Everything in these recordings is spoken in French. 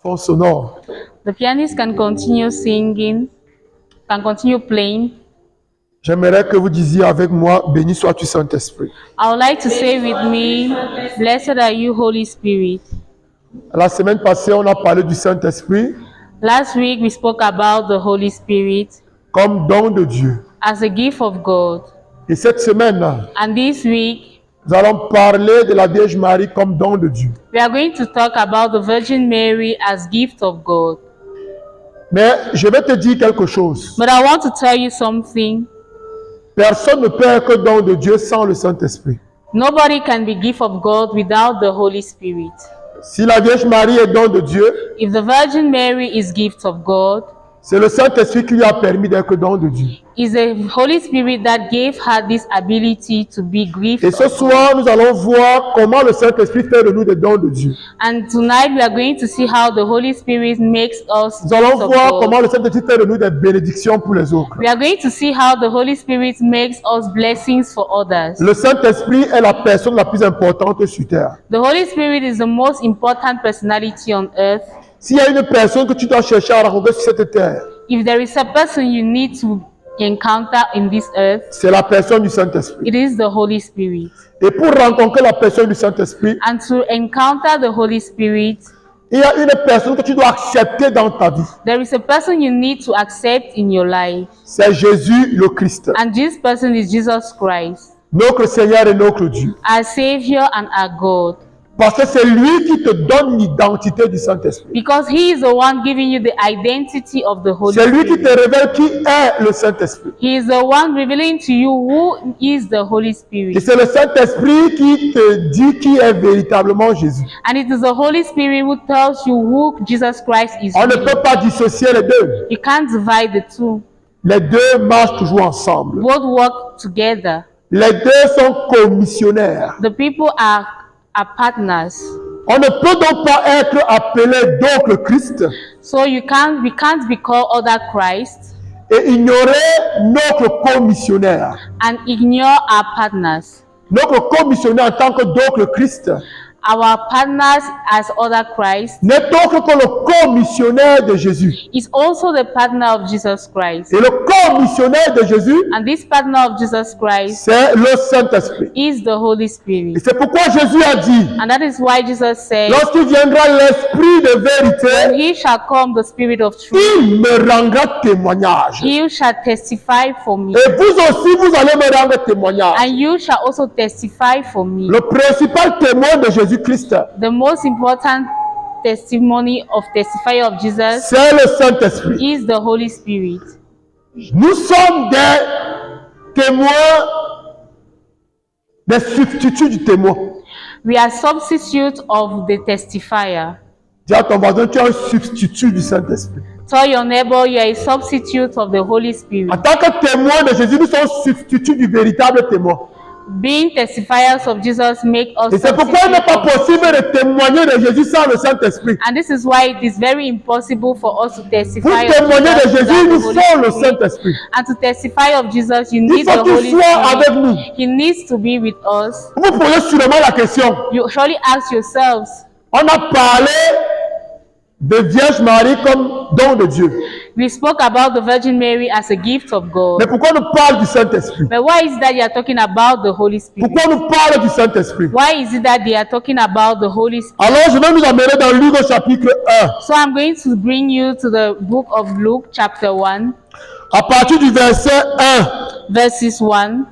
fond sonore. The pianist can continue singing, can continue playing. J'aimerais que vous disiez avec moi, béni sois-tu Saint-Esprit. I would like to say with me, blessed are you, Holy Spirit. La semaine passée, on a parlé du Saint-Esprit Last week we spoke about the Holy Spirit comme don de Dieu. as a gift of God. Et cette semaine, And this week, nous allons parler de la Vierge Marie comme don de Dieu. we are going to talk about the Virgin Mary as gift of God. Mais je vais te dire quelque chose. But I want to tell you something. Personne ne peut être don de Dieu sans le Saint-Esprit. Nobody can be gift of God without the Holy Spirit. Si la Vierge Marie est don de Dieu, If the Virgin Mary is gift of God, c'est le Saint-Esprit qui lui a permis d'être don de Dieu. it's the Holy Spirit that gave her this ability to be gift Et ce of God. soir, nous allons voir comment le Saint-Esprit fait de nous des dons de Dieu. And tonight we are going to see how the Holy Spirit makes us Nous allons gifts of voir God. comment le Saint-Esprit fait de nous des bénédictions pour les autres. We are going to see how the Holy Spirit makes us blessings for others. Le Saint-Esprit est la personne la plus importante sur terre. The Holy Spirit is the most important personality on earth. S'il y a une personne que tu dois chercher à rencontrer sur cette terre, If there is a person you need to encounter in this earth, c'est la personne du Saint-Esprit. it is the Holy Spirit. Et pour rencontrer la personne du Saint-Esprit, And to encounter the Holy Spirit, il y a une personne que tu dois accepter dans ta vie. there is a person you need to accept in your life. C'est Jésus le Christ, And this person is Jesus Christ, notre Seigneur et notre Dieu. our Savior and our God. Parce que c'est lui qui te donne l'identité du Saint-Esprit. Because He is the one giving you the identity of the Holy C'est lui qui Spirit. te révèle qui est le Saint-Esprit. He is the one revealing to you who is the Holy Et Spirit. c'est le Saint-Esprit qui te dit qui est véritablement Jésus. And it is the Holy Spirit who tells you who Jesus Christ is. On ne really. peut pas dissocier les deux. You can't divide the two. Les deux marchent toujours ensemble. Both work together. Les deux sont commissionnaires. The people are partners. On ne peut donc pas être appelé d'autres Christ So we can't be called other Christ et ignorer notre commissionnaire. and ignore our partners. Notre commissionnaire en tant que d'autres Christ Our partners as other Christ n'est autre que le commissionnaire de Jésus. is also the partner of Jesus Christ. Et le commissionnaire de Jésus, And this partner of Jesus Christ c'est le Saint-Esprit. is the Holy Et Spirit. c'est pourquoi Jésus a dit, And that is why Jesus said, lorsqu'il viendra l'Esprit de when vérité, He shall come, the Spirit of truth, il me rendra témoignage. He shall testify for me. Et vous aussi, vous allez me rendre témoignage. And you shall also testify for me. Le principal témoin de Jésus-Christ, The most important testimony of testifier of Jesus c'est le Saint-Esprit. is the Holy Spirit. Nous sommes des témoins, des substituts du témoin. We are substitutes of the testifier. Dis à ton voisin, tu es un substitut du Saint-Esprit. Tell your neighbor you are a substitute of the Holy Spirit. En tant que témoin de Jésus, nous sommes substituts du véritable témoin. Being testifiers of Jesus make us Et c'est pourquoi il n'est pas possible de témoigner de Jésus sans le Saint-Esprit. And this is why it is very impossible for us to Pour testify of témoigner de Jesus Jésus, without il nous the Holy faut le Spirit. Saint-Esprit. And to testify of Jesus, you Il need the faut qu'il Holy soit avec Spirit. nous. He needs to be with us. Vous vous posez sûrement la question. You surely ask yourselves, On a parlé de Vierge Marie comme don de Dieu. we spoke about the Virgin Mary as a gift of God. Mais pourquoi on nous parle du Saint-Esprit? But why is it that you are talking about the Holy Spirit? Pourquoi on nous parle du Saint-Esprit? Why is it that they are talking about the Holy Spirit? Alors, je vais nous amener dans Luc au chapitre 1, So I'm going to bring you to the book of Luke, chapter 1, à partir du verset 1. verses 1.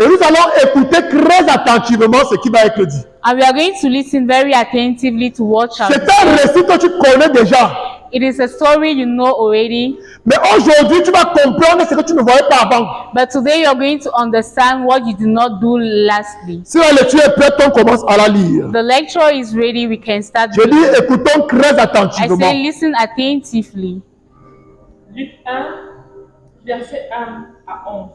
Et nous allons écouter très attentivement ce qui va être dit. And we are going to listen very attentively to what shall be C'est un said. récit que tu connais déjà. It is a story you know already, Mais aujourd'hui, tu vas comprendre ce que tu ne voyais pas avant. but today you are going to understand what you did not do lastly. Si la lecture est prête, on commence à la lire. The lecture is ready, we can start. Je dis, écoutons très I attentivement. say listen attentively. Luc 1, versets 1 à 11.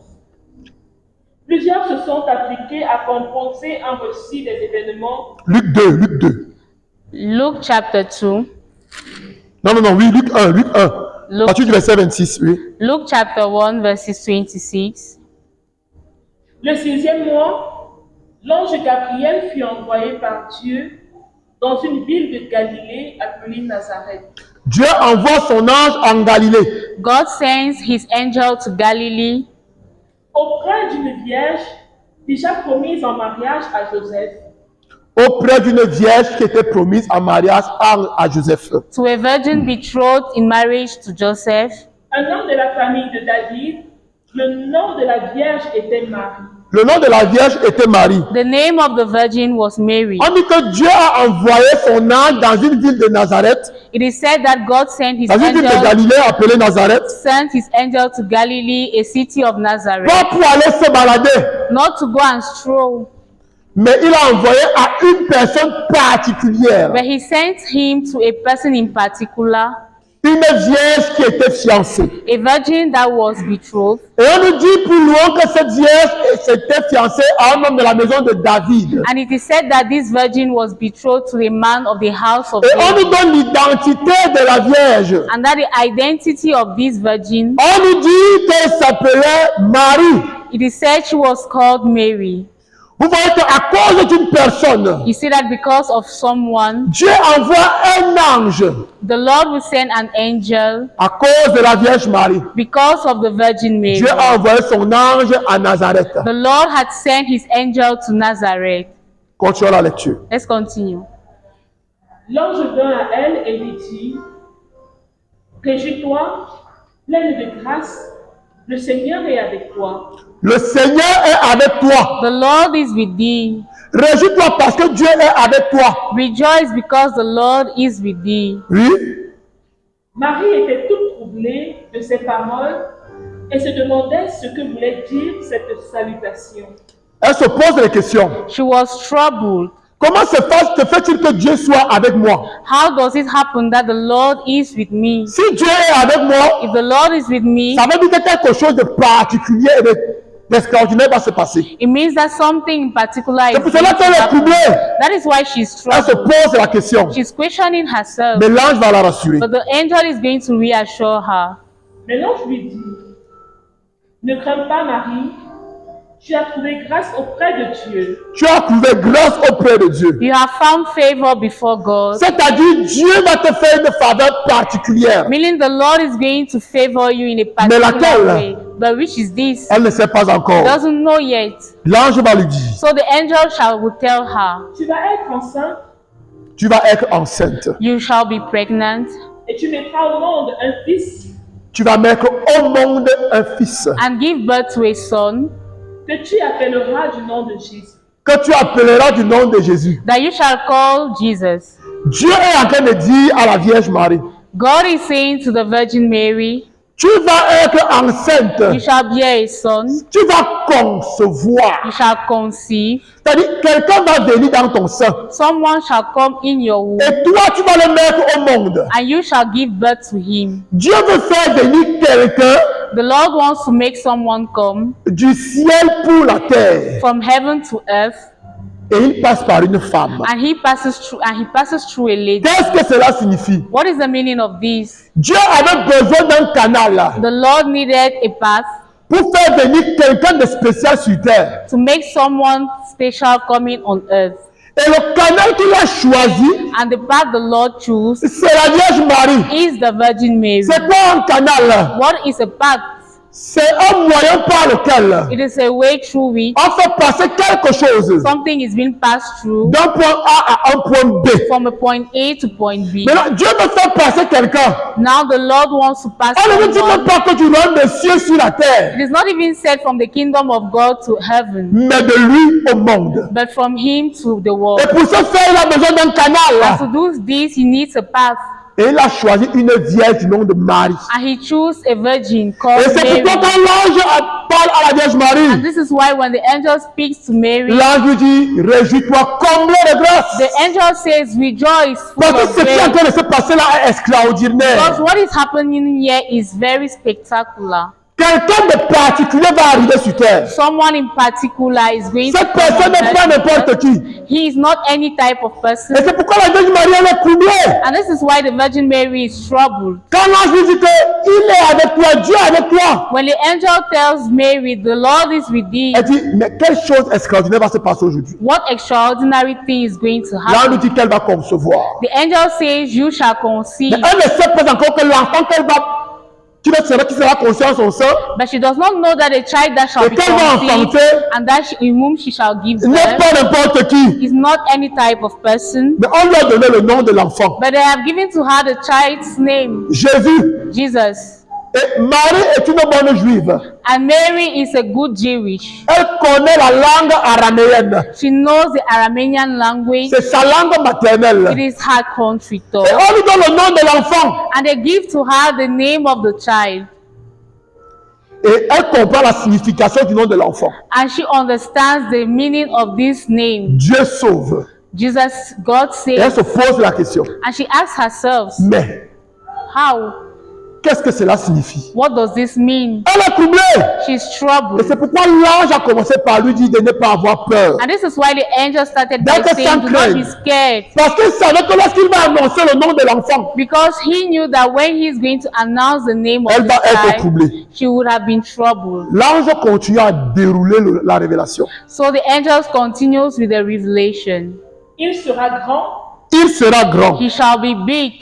Plusieurs se sont appliqués à composer un récit des événements. Luc 2, Luc 2. Luke chapter 2. Non, oui, Luc 1, Luc 1. Luc- À partir du verset 26, oui. Luke chapter 1 verses 26. Le 6e mois, l'ange Gabriel fut envoyé par Dieu dans une ville de Galilée appelée Nazareth. Dieu envoie son ange en Galilée. God sends his angel to Galilee Auprès d'une vierge déjà promise en mariage à Joseph. Auprès d'une vierge qui était promise en mariage à Joseph. to a virgin betrothed in marriage to Joseph, Un homme de la famille de David, le nom de la vierge était Marie. Le nom de la vierge était Marie. the name of the virgin was Mary. On dit que Dieu a envoyé son ange dans une ville de Nazareth, It is said that God sent his dans une ville de angel, Galilée appelée Nazareth, to Galilee, a city of Nazareth, pas pour aller se balader, not to go and stroll, mais il a envoyé à une personne particulière, but he sent him to a person in particular, une vierge qui était fiancée. a virgin that was betrothed. Et on nous dit plus loin que cette vierge s'était fiancée à un homme de la maison de David. And it is said that this virgin was betrothed to a man of the house of Et on nous David, donne l'identité de la vierge. and that the identity of this virgin, On nous dit qu'elle s'appelait Marie. it is said she was called Mary. Vous voyez qu'à cause d'une personne, You see that because of someone, Dieu envoie un ange the Lord will send an angel à cause de la Vierge Marie. because of the Virgin Mary. Dieu a envoyé son ange à Nazareth. The Lord had sent his angel to Nazareth. Continuons la lecture. Let's continue. L'ange vint à elle et lui dit, réjouis-toi, pleine de grâce, le Seigneur est avec toi. Le Seigneur est avec toi. The Lord is with thee. Réjouis-toi parce que Dieu est avec toi. Rejoice because the Lord is with thee. Oui. Marie était toute troublée de ces paroles et se demandait ce que voulait dire cette salutation. Elle se pose des questions. She was troubled. Comment se fait-il que Dieu soit avec moi? How does it happen that the Lord is with me? Si Dieu est avec moi, If the Lord is with me, ça veut dire que quelque chose de particulier et d'extraordinaire va se passer. it means that something in particular is C'est pour going cela to qu'elle est happen. troublée. That is why she's Elle se troubled. pose la question. She's questioning herself. Mais l'ange va la rassurer. But the angel is going to reassure her. Mais l'ange lui dit, ne crains pas Marie, tu as trouvé grâce auprès de Dieu. Tu as trouvé grâce auprès de Dieu. You have found favor before God. C'est-à-dire, Dieu va te faire une faveur particulière. Meaning the Lord is going to favor you in a Mais laquelle? particular way. But which is this? Elle ne sait pas encore. Doesn't know yet. L'ange va lui dire, So the angel will tell her, Tu vas être enceinte tu vas être enceinte. you shall be pregnant et tu mettras au monde un fils Tu vas mettre au monde un fils and give birth to a son que tu appelleras du nom de Jésus. que tu appelleras du nom de Jésus. that you shall call Jesus. Dieu est en train de dire à la Vierge Marie, God is saying to the Virgin Mary, tu vas être enceinte. you shall bear a son, Tu vas concevoir. you shall conceive, C'est-à-dire, quelqu'un va venir dans ton sein. someone shall come in your womb, Et toi, tu vas le mettre au monde. and you shall give birth to him. Dieu veut faire venir quelqu'un The Lord wants to make someone come du ciel pour la terre. from heaven to earth, Et il passe par une femme. and he passes through a lady. Qu'est-ce que cela signifie? What is the meaning of this? Dieu avait besoin d'un canal The Lord needed a path pour faire venir quelqu'un de spécial sur terre. to make someone special coming on earth. Et le canal qu'il a choisi, And the path the Lord chose c'est la Vierge Marie. is the Virgin Mary. C'est quoi un canal? What is a path? C'est un moyen par lequel It is a way through which on fait passer quelque chose something is being passed through d'un point A à un point B. from a point A to point B. Maintenant, Dieu veut faire passer quelqu'un. Now the Lord wants to pass On ne veut dire même someone. pas que tu rentres des cieux sur la terre, It is not even said from the kingdom of God to heaven, mais de lui au monde. but from him to the world. Et pour ce faire, il a besoin d'un And canal. to do this, he needs a path. Et il a choisi une vierge du nom de Marie. And he chose a virgin Et called c'est pourquoi Mary. quand l'ange parle à la Vierge And Marie, this is why when the angel speaks to Mary, l'ange lui dit, réjouis-toi, comblé de grâce. the angel says, rejoice, full Parce que of ce qui est en grace. train de se passer là est Because extraordinaire. what is happening here is very spectacular. Quel quelqu'un de particulier va arriver sur terre. Someone in particular is going Cette to come personne on n'est pas earth. n'importe qui. He is not any type of person. Et c'est pourquoi la Vierge Marie elle est troublée. And this is why the Virgin Mary is troubled. Quand l'ange lui dit qu'il est avec toi, Dieu est avec toi. When the angel tells Mary, the Lord is with thee, Elle dit, mais quelle chose extraordinaire va se passer aujourd'hui. what extraordinary thing is going to L'ange happen? lui dit qu'elle va concevoir. The angel says, you shall Mais conceive. elle ne sait pas encore que l'enfant qui sera conçu en son sein, But she does not know that the child that shall Et be qu'elle va conceived enfanter and that in whom she shall give n'est birth pas n'importe qui. is not any type of person. Mais on lui a donné le nom de l'enfant. But they have given to her the child's name, Jésus. Jesus. Et Marie est une bonne juive. And Mary is a good Jewish. Elle connaît la langue araméenne. She knows the Aramean language. C'est sa langue It maternelle. is her country Et talk. on lui donne le nom de l'enfant. And they give to her the name of the child. Et elle comprend la signification du nom de l'enfant. And she understands the meaning of this name. Dieu sauve. Jesus, God Et elle saves. se pose la question. And she asks herself, Mais how? qu'est-ce que cela signifie? What does this mean? Elle est troublée. She's Et troubled. c'est pourquoi l'ange a commencé par lui dire de ne pas avoir peur. And this is why the angel started by That's a saying, do not sign. be scared. Parce qu'il savait que lorsqu'il va annoncer le nom de l'enfant, Because he knew that when he's going to announce the name of elle the va être child, troublée. she would have been troubled. L'ange continue à dérouler la révélation. So the angel continues with the revelation. Il sera grand, Il sera grand. He shall be big.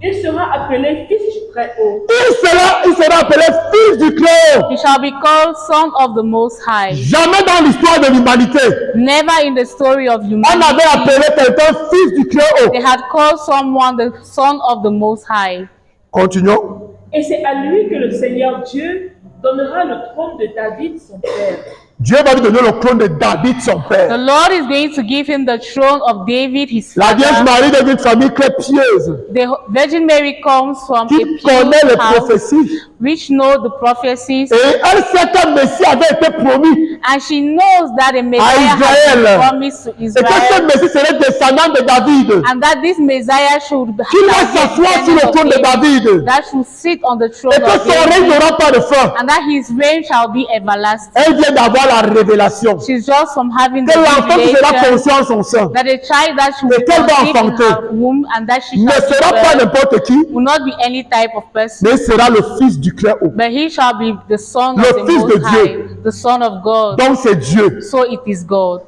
il sera appelé Fils du Très-Haut. Il sera appelé fils du Très-Haut. He shall be called Son of the Most High. Jamais dans l'histoire de l'humanité, Never in the story of on avait humanity appelé quelqu'un fils du Très-Haut. they had called someone the Son of the Most High. Continuons. Et c'est à lui que le Seigneur Dieu donnera le trône de David, son père. Dieu va lui donner le trône de David, son The père. Lord is going to give him the throne of David, his La Vierge father. Marie est d'une famille très pieuse, The Virgin Mary comes from a qui connaît les pure house, prophéties. which know the prophecies, Et elle sait qu'un Messie avait été promis. and she knows that a Messiah has Israël. been promised to Et que ce Israel, Messie serait descendant de David. and that this Messiah should be Qui va s'asseoir sur le trône de David. that should sit on the throne Et que of son règne David, n'aura pas de fin. and that his reign shall be everlasting. Elle vient d'avoir la révélation. She's just from having the Que l'enfant qui sera revelation conçu en son sein that the child that she Et will qu'elle va conceive in enfanter her womb and that she ne shall give sera pas birth n'importe qui, will not be any type of person, mais sera le fils du Très-Haut. but he shall be the son Le of the Fils de Most High, Dieu. the Son of God. Donc c'est Dieu. So it is God.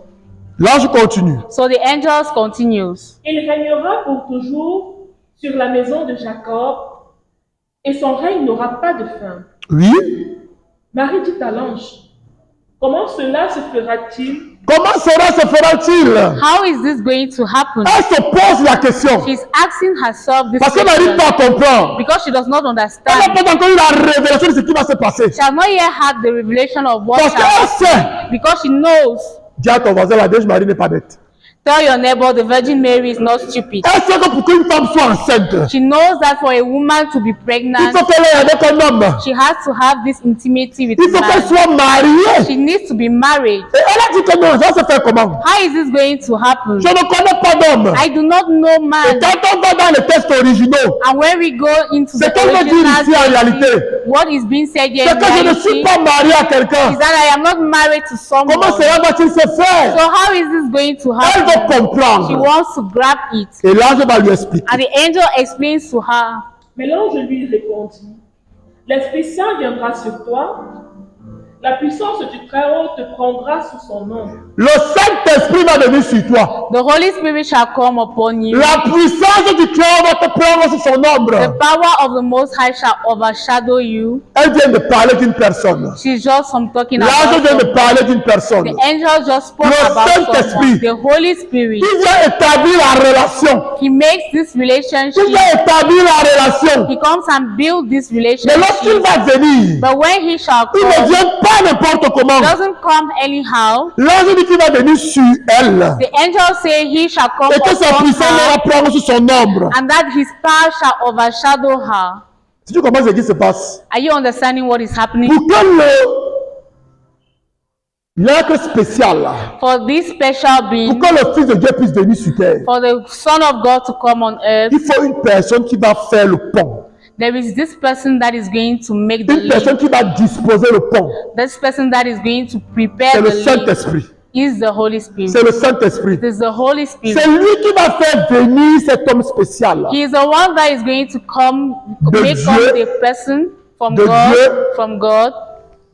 L'ange continue. So the angels continues. Il régnera pour toujours sur la maison de Jacob, et son règne n'aura pas de fin. Oui. Marie dit à l'ange, comment cela se fera-t-il? Comment cela se fera-t-il? How is this going to happen? Elle se pose la question. She's asking herself this Parce qu'elle n'arrive pas question à comprendre. because she does not Elle n'a understand. pas encore eu la révélation de ce qui va se passer. She has not yet had the revelation of what Parce shall qu'elle happen sait. because she knows. Dis à ton voisin, la Vierge Marie n'est pas bête. Tell your neighbor the Virgin Mary is not stupid. Elle sait que pour qu'une femme soit enceinte, She knows that for a woman to be il pregnant, faut qu'elle ait avec un homme. she has to have this intimacy with Il faut qu'elle man. soit mariée. She needs to be married. Et elle a dit que non, ça se fait comment? How is this going to happen? Je ne connais pas d'homme. I do not know Et man. quand on va dans les textes originaux, And when we go into the c'est qu'elle veut dire original ici en text, réalité, what is being said here c'est in que je ne suis reality pas marié à quelqu'un. is that I am not married to someone. Comment cela va-t-il se faire? So how is this going to Elle veut happen? She comprendre. wants to grab it. Et l'ange va lui expliquer. And the angel explains to her. Mais l'ange lui répondit, l'Esprit Saint viendra sur toi, la puissance du Très-Haut te prendra sous son ombre. Le Saint-Esprit va venir sur toi. The Holy Spirit shall come upon you. La puissance du cœur va te prendre sous son The ombre. power of the Most High shall overshadow you. Elle vient de parler d'une personne. She's just talking L'ange about vient de someone. parler d'une personne. The angel just spoke Le about Saint-Esprit. someone. The Holy Spirit. Il vient établir la relation. He makes this Il relationship. vient établir la relation. He comes and builds this Mais relationship. lorsqu'il va venir, But when he shall il ne come, vient pas n'importe comment. he doesn't come anyhow. L'ange dit qu'il va venir sur elle. The angel say he shall come Et que sa upon puissance her, va prendre sous son ombre. and that his power shall overshadow her. Si tu comprends ce qui se passe, Are you understanding what is happening? pour que l'être spécial, là, For this special being, pour que le Fils de Dieu puisse venir sur terre, for the Son of God to come on earth, il faut une personne qui va faire le pont. There is this person that is going to make the Une personne link. qui va disposer le pont. This person that is going to C'est prepare le the link Saint-Esprit. is the Holy C'est Spirit. le Saint-Esprit. It is the Holy C'est Spirit. lui qui va faire venir cet homme spécial. He is the one that is going to come, De make Dieu. come the person from De Dieu. from God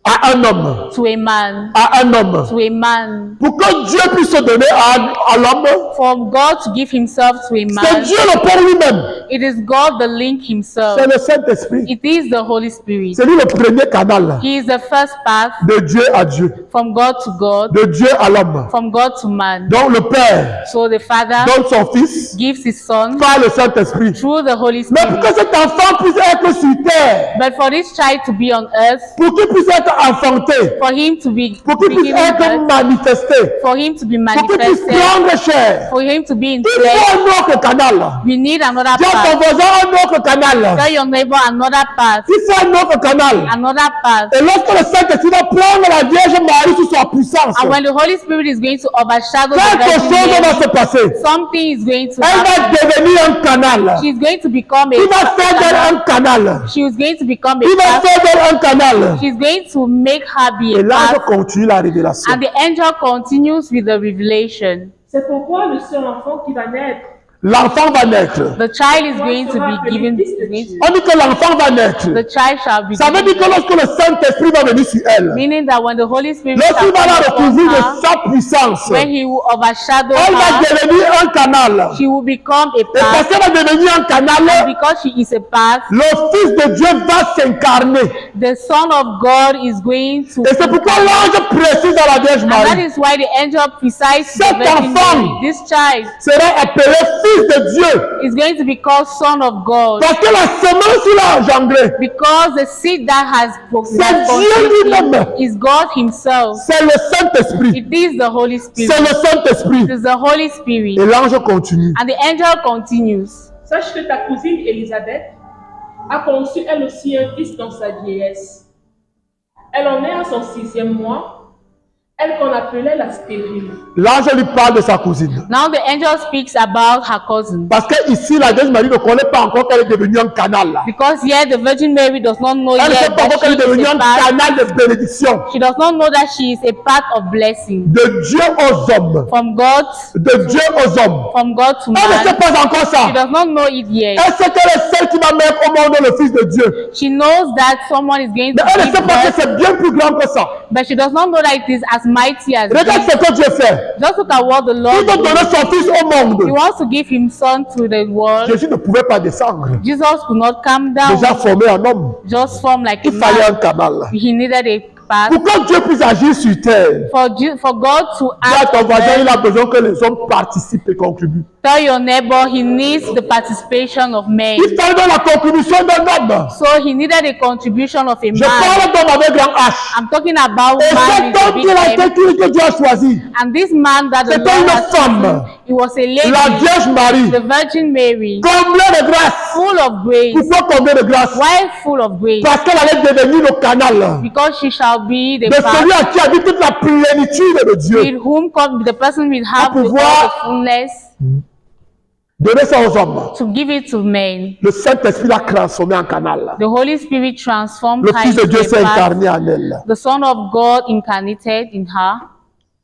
À un homme. to a man, À un homme. to a man. Pour que Dieu puisse se donner à l'homme, For God to give himself to a c'est man, Dieu le pont lui-même. it is God the link himself. C'est le Saint-Esprit. It is the Holy Spirit. C'est lui le premier canal He is the first path de Dieu à Dieu, from God to God, de Dieu à l'homme. from God to man. Donc le Père So the Father donne son Fils gives his Son par le Saint-Esprit. through the Holy Mais pour que Spirit. cet enfant puisse être sur terre, But for this child to be on earth, pour qu'il puisse être enfanté, for him to be pour qu'il puisse beginning être birth, manifesté, for him to be pour qu'il puisse manifested, prendre chair, for him to be in il flesh, faut un autre canal. we need another Dis à ton path. voisin un autre canal. Tell your neighbor another path, Il faut un autre canal. another path. Et lorsque le Saint-Esprit va prendre la Vierge Marie sous sa puissance, And when the Holy Spirit is going to overshadow the quelque Virgin chose va Mary, se passer. something is going to Elle happen. va devenir un canal. She's going to become Il va faire d'elle a un canal. she is going to become Il a va path. faire d'elle un canal. She's going to make her be Et a l'ange path. continue la révélation. And the angel continues with the revelation. C'est pourquoi le seul enfant qui va naître L'enfant va naître. The child is going to be given. On dit que l'enfant va naître. The child shall be Ça veut dire que given. lorsque le Saint-Esprit va venir sur elle, Meaning that when the Holy Spirit lorsqu'il shall va la come upon recouvrir de her, sa puissance, when he will overshadow elle va her, devenir un canal. she will become a Et parce path. qu'elle va devenir un And canal, because she is a path, le Fils de Dieu va s'incarner. the Son of God is going to. Et c'est pourquoi l'ange précise à la Vierge And that Marie is why the angel presides the Cet Virgin enfant Mary. This child sera appelé Fils de Dieu. is going to be called Son of God. Parce que la semence qu'il a engendrée, Because the seed that has C'est conceived Dieu him lui-même. is God Himself. c'est le Saint-Esprit. It is the Holy C'est Spirit. le Saint-Esprit. It is the Holy Spirit. Et l'ange continue. And the angel continues. Sache que ta cousine Élisabeth a conçu elle aussi un fils dans sa vieillesse. Elle en est à son 6e mois, elle qu'on appelait la stérile. L'ange lui parle de sa cousine. Now the angel speaks about her cousin. Parce que ici, la Vierge Marie ne connaît pas encore qu'elle est devenue un canal. Because here the Virgin Mary does not know Elle ne sait yet pas encore that qu'elle est devenue she is un a path. canal de bénédiction. She does not know that she is a path of blessing. De Dieu aux hommes. From God, De Dieu aux hommes. from God to Elle ne sait man. pas encore ça. She does not know it yet. Elle sait qu'elle est celle qui va mettre au monde le Fils de Dieu. She knows that someone is going Mais to elle ne give sait pas que birth, c'est bien plus grand que ça. but she does not know that it is as mighty as Regarde this. ce que Dieu fait. Just look at what the Il Lord veut donner did. son Fils au He monde. wants to give his son to the world. Jésus ne pouvait pas descendre. Jesus could not come down, Déjà formé en homme. just form like a Il fallait un man. canal. He needed a path. Pour que Dieu puisse agir sur terre, For God to dis à act ton on voisin, il earth, a besoin que les hommes participent et contribuent. tell your neighbor he needs the participation of men. Il fallait la contribution d'un homme. So he needed a contribution of a Je man. parle d'homme avec grand H. I'm talking about Et man cet with a homme big qui a M. été que Dieu a choisi, And this man that the C'était Lord une has femme. chosen, it was a la lady, Vierge Marie, the Virgin Mary, comblée de grâce. full of grace. Pourquoi combler de grâce? Why full of grace? Parce qu'elle allait devenir le canal Because she shall be the de celui path à qui habite toute la plénitude de Dieu. with whom come the person will have Pour all pouvoir the fullness Donnez ça aux hommes. to give it to men. Le Saint-Esprit l'a transformé en canal. The Holy Spirit transformed Le her Fils de Dieu into s'est a path. incarné en elle. The Son of God incarnated in her.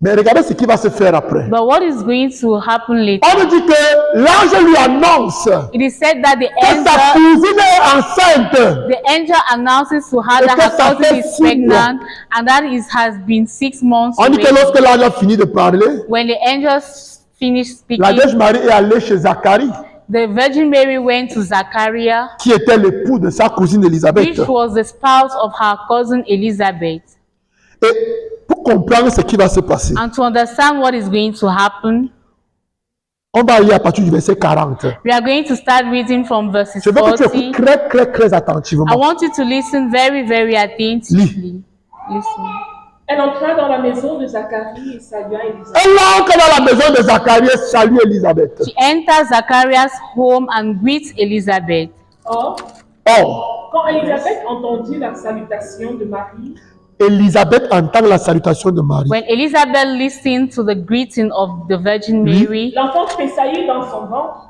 Mais regardez ce qui va se faire après. But what is going to happen later? On nous dit que l'ange lui annonce It is said that the que sa angel cousine est enceinte. The angel announces to her Et that que her ça cousin fait is 6 mois. pregnant and that it has been 6 months. On dit que already. lorsque l'ange a fini de parler, When the angel finished la speaking, Vierge Marie est allée chez Zacharie, the Virgin Mary went to Zachariah, qui était l'époux de sa cousine Élisabeth. which was the spouse of her cousin Elizabeth. Et pour comprendre ce qui va se passer, And to understand what is going to happen, on va aller à partir du verset 40. we are going to start reading from verses Je veux que tu 40. écoutes très I attentivement. want you to listen very, very attentively. Listen. Elle entra dans la maison de Zacharie et salua Élisabeth. Elle entre dans la maison de Zacharie et salue Élisabeth. She enters Zachariah's home and greets Elizabeth. Or, Or, quand Élisabeth entendit la salutation de Marie, Élisabeth entend la salutation de Marie. When Elizabeth listened to the greeting of the Virgin Mary, l'enfant tressaillit dans son ventre.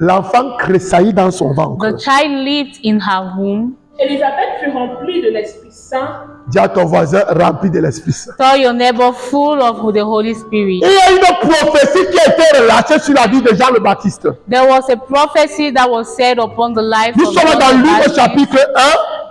L'enfant tressaillit dans son ventre. The child lived in her womb. Élisabeth fut remplie de l'Esprit Saint. Dis à ton voisin, rempli de l'Esprit Saint. Tell your neighbor, full of the Holy Spirit. Il y a une prophétie qui a été relâchée sur la vie de Jean le Baptiste. There was a prophecy that was said upon the life Nous of sommes John dans the Luc au Baptist. chapitre 1,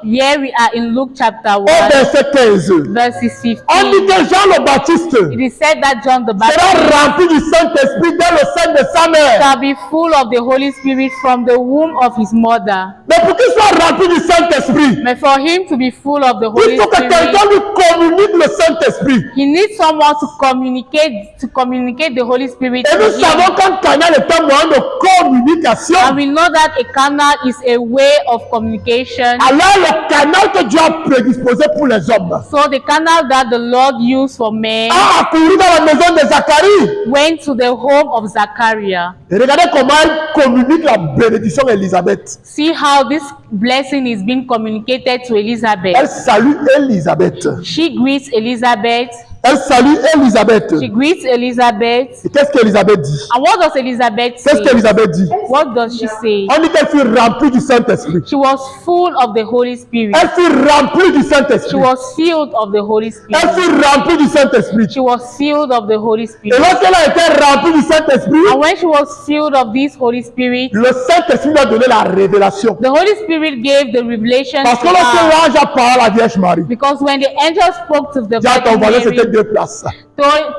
Here we are in Luke chapter 1, au verset 15. verses 15. On dit que Jean le Baptiste It is said that John the sera Baptist rempli du Saint-Esprit dans le sein de sa mère. shall be full of the Holy Spirit from the womb of his mother. Mais pour qu'il soit rempli du Saint-Esprit, But for him to be full of the Holy il faut que Spirit, quelqu'un lui communique le Saint-Esprit. he needs someone to communicate the Holy Spirit Et to nous him. savons qu'un canal est un moyen de communication. And we know that a canal is a way of communication. Alors le canal que Dieu a prédisposé pour les hommes So the canal that the Lord used for men a accouru dans la maison de Zacharie. went to the home of Zachariah. Et regardez comment elle communique la bénédiction à Élisabeth. See how this blessing is being communicated to Elizabeth. Elle salue Élisabeth. She greets Elizabeth. Elle salue Élisabeth. She greets Elizabeth. Et qu'est-ce qu'Élisabeth dit? And what does Elizabeth say? Qu'est-ce qu'Élisabeth dit? What does she say? On dit qu'elle fut remplie du Saint-Esprit. She was full of the Holy Spirit. Elle fut remplie du She Saint-Esprit. was filled of the Holy Elle Spirit. fut remplie du Saint-Esprit. She was filled of the Holy Et Spirit. lorsqu'elle a été remplie du Saint-Esprit, And when she was filled of this Holy Spirit, le Saint-Esprit lui a donné la révélation. the Holy Spirit gave the revelation Parce que to lorsque her. l'ange a parlé à la Vierge Marie, Because when the angel spoke to the dis à ton Virgin voisin, c'était Mary, deux places.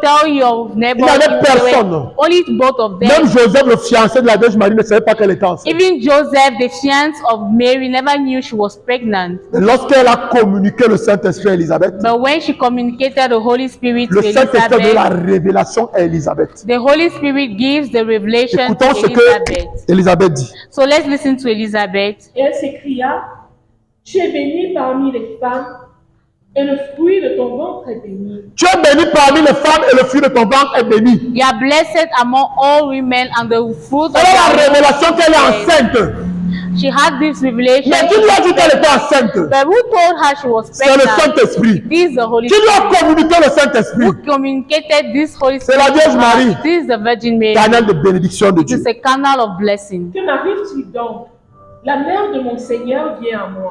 tell your neighbor, Il n'y avait there were personne. only both of them. Même Joseph, le fiancé de la Vierge Marie, ne savait pas qu'elle était enceinte. Even Joseph, the fiance of Mary, never knew she was pregnant. Et lorsqu'elle a communiqué le Saint-Esprit à Élisabeth, But when she communicated the Holy Spirit to le Saint-Esprit a donné la Elizabeth, révélation à Élisabeth. the Holy Spirit gives the revelation Écoutons to ce que Elizabeth. Élisabeth dit. So let's listen to Elizabeth. Et elle s'écria, tu es bénie parmi les femmes, et le fruit de ton ventre est béni. Tu es béni parmi les femmes et le fruit de ton ventre est béni. You are blessed among all women, and the fruit of Elle a la thy womb révélation qu'elle est is blessed. enceinte. She had this revelation. Mais qui lui a dit qu'elle était enceinte? But who told her she was C'est le pregnant? Saint-Esprit. This is the Holy Qui lui Spirit. a communiqué le Saint-Esprit? Who communicated this Holy C'est Spirit la Vierge to Marie. her? This is the Virgin Mary. Canal de bénédiction de It Dieu. is a canal of blessing. Que m'arrive-t-il donc? La mère de mon Seigneur vient à moi.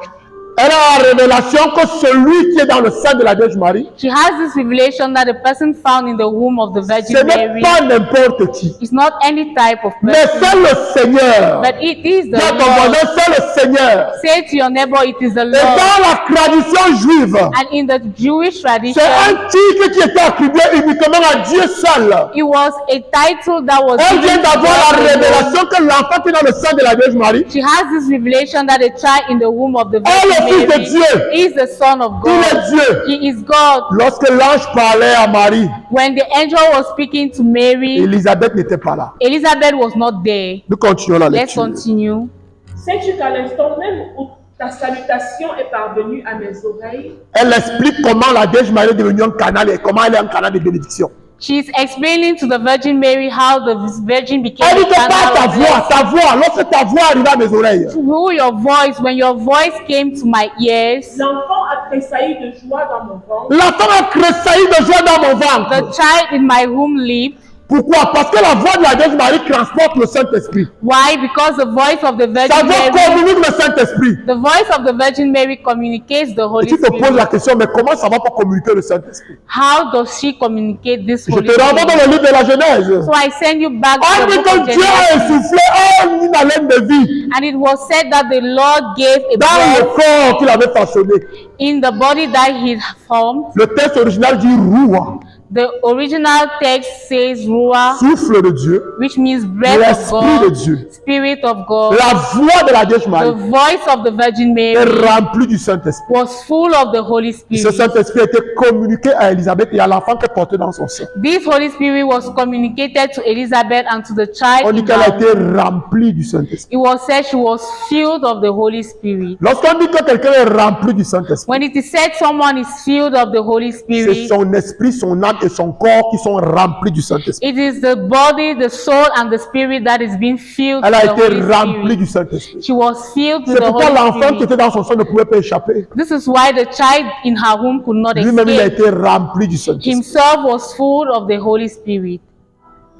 Elle a la révélation que celui qui est dans le sein de la Vierge Marie, She has this revelation that the person found in the womb of the ce Virgin n'est Mary pas n'importe qui, is not any type of mais person, c'est le Seigneur. but it is Dis the à ton Lord. voisin, c'est le Seigneur. Say to your neighbor, it is the Et Lord. dans la tradition juive, And in the Jewish tradition, c'est un titre qui était attribué uniquement à Dieu seul. it was a title that was Elle vient given to d'avoir la God alone. révélation que l'enfant qui est dans le sein de la Vierge Marie, She has this revelation that the child in the womb of the est le Virgin Fils de Mary Dieu. is the Son of Il God. est Dieu. He is God. Lorsque l'ange parlait à Marie, When the angel was speaking to Mary, Élisabeth n'était pas là. Elizabeth was not there. Nous continuons la Let's lecture. continue. Sais-tu qu'à l'instant même où ta salutation est parvenue à mes oreilles, Elle explique comment la Vierge Marie est devenue un canal et comment elle est un canal de bénédiction. She's explaining to the Virgin Mary how the Virgin became Elle a dit que par canal ta of voix, blessing. lorsque ta voix arrive à mes oreilles, Through your voice, when your voice came to my ears, l'enfant a tressailli de joie dans mon ventre. l'enfant a tressailli de joie dans mon the ventre. child in my womb leaped. Pourquoi? Parce que la voix de la Vierge Marie transporte le Saint-Esprit. Why? Because the voice of the Sa Virgin voix Mary, communique le Saint-Esprit. the voice of the Virgin Mary communicates the Et Holy tu te poses Spirit. la question, mais comment ça va pas communiquer le Saint-Esprit? How does she communicate this Je Holy te renvoie dans Spirit? le livre de la Genèse. So I send you back On to the dit book que of Dieu a Genesis. insufflé une haleine de vie And it was said that the Lord gave a dans le breath corps qu'il avait façonné. in the body that he formed. Le texte original dit Roua, The original text says Ruah, souffle de Dieu, which means breath of l'Esprit de God, Dieu. Spirit of God. La voix de la Vierge The Marie voice of the Virgin est Mary remplie du Saint-Esprit. was full of the Holy Et ce Spirit. Saint-Esprit a été communiqué à Élisabeth et à l'enfant qu'elle portait dans son sein. This Holy Spirit was communicated to Elizabeth and to the child. On dit in qu'elle a her été womb. remplie du Saint-Esprit. It was said she was filled of the Holy Spirit. Lorsqu'on dit que quelqu'un est rempli du Saint-Esprit, When it is said someone is filled of the Holy c'est Spirit, son esprit, son âme et son corps qui sont remplis du Saint-Esprit. it is the body, the soul, and the spirit that is being filled Elle with a the été Holy remplie Spirit. du Saint-Esprit. She was filled with C'est the pourquoi Holy l'enfant qui Spirit. était dans son sein ne pouvait pas échapper. This is why the child in her womb could not Lui-même, il a escape. été rempli du Saint-Esprit. Himself was full of the Holy Spirit.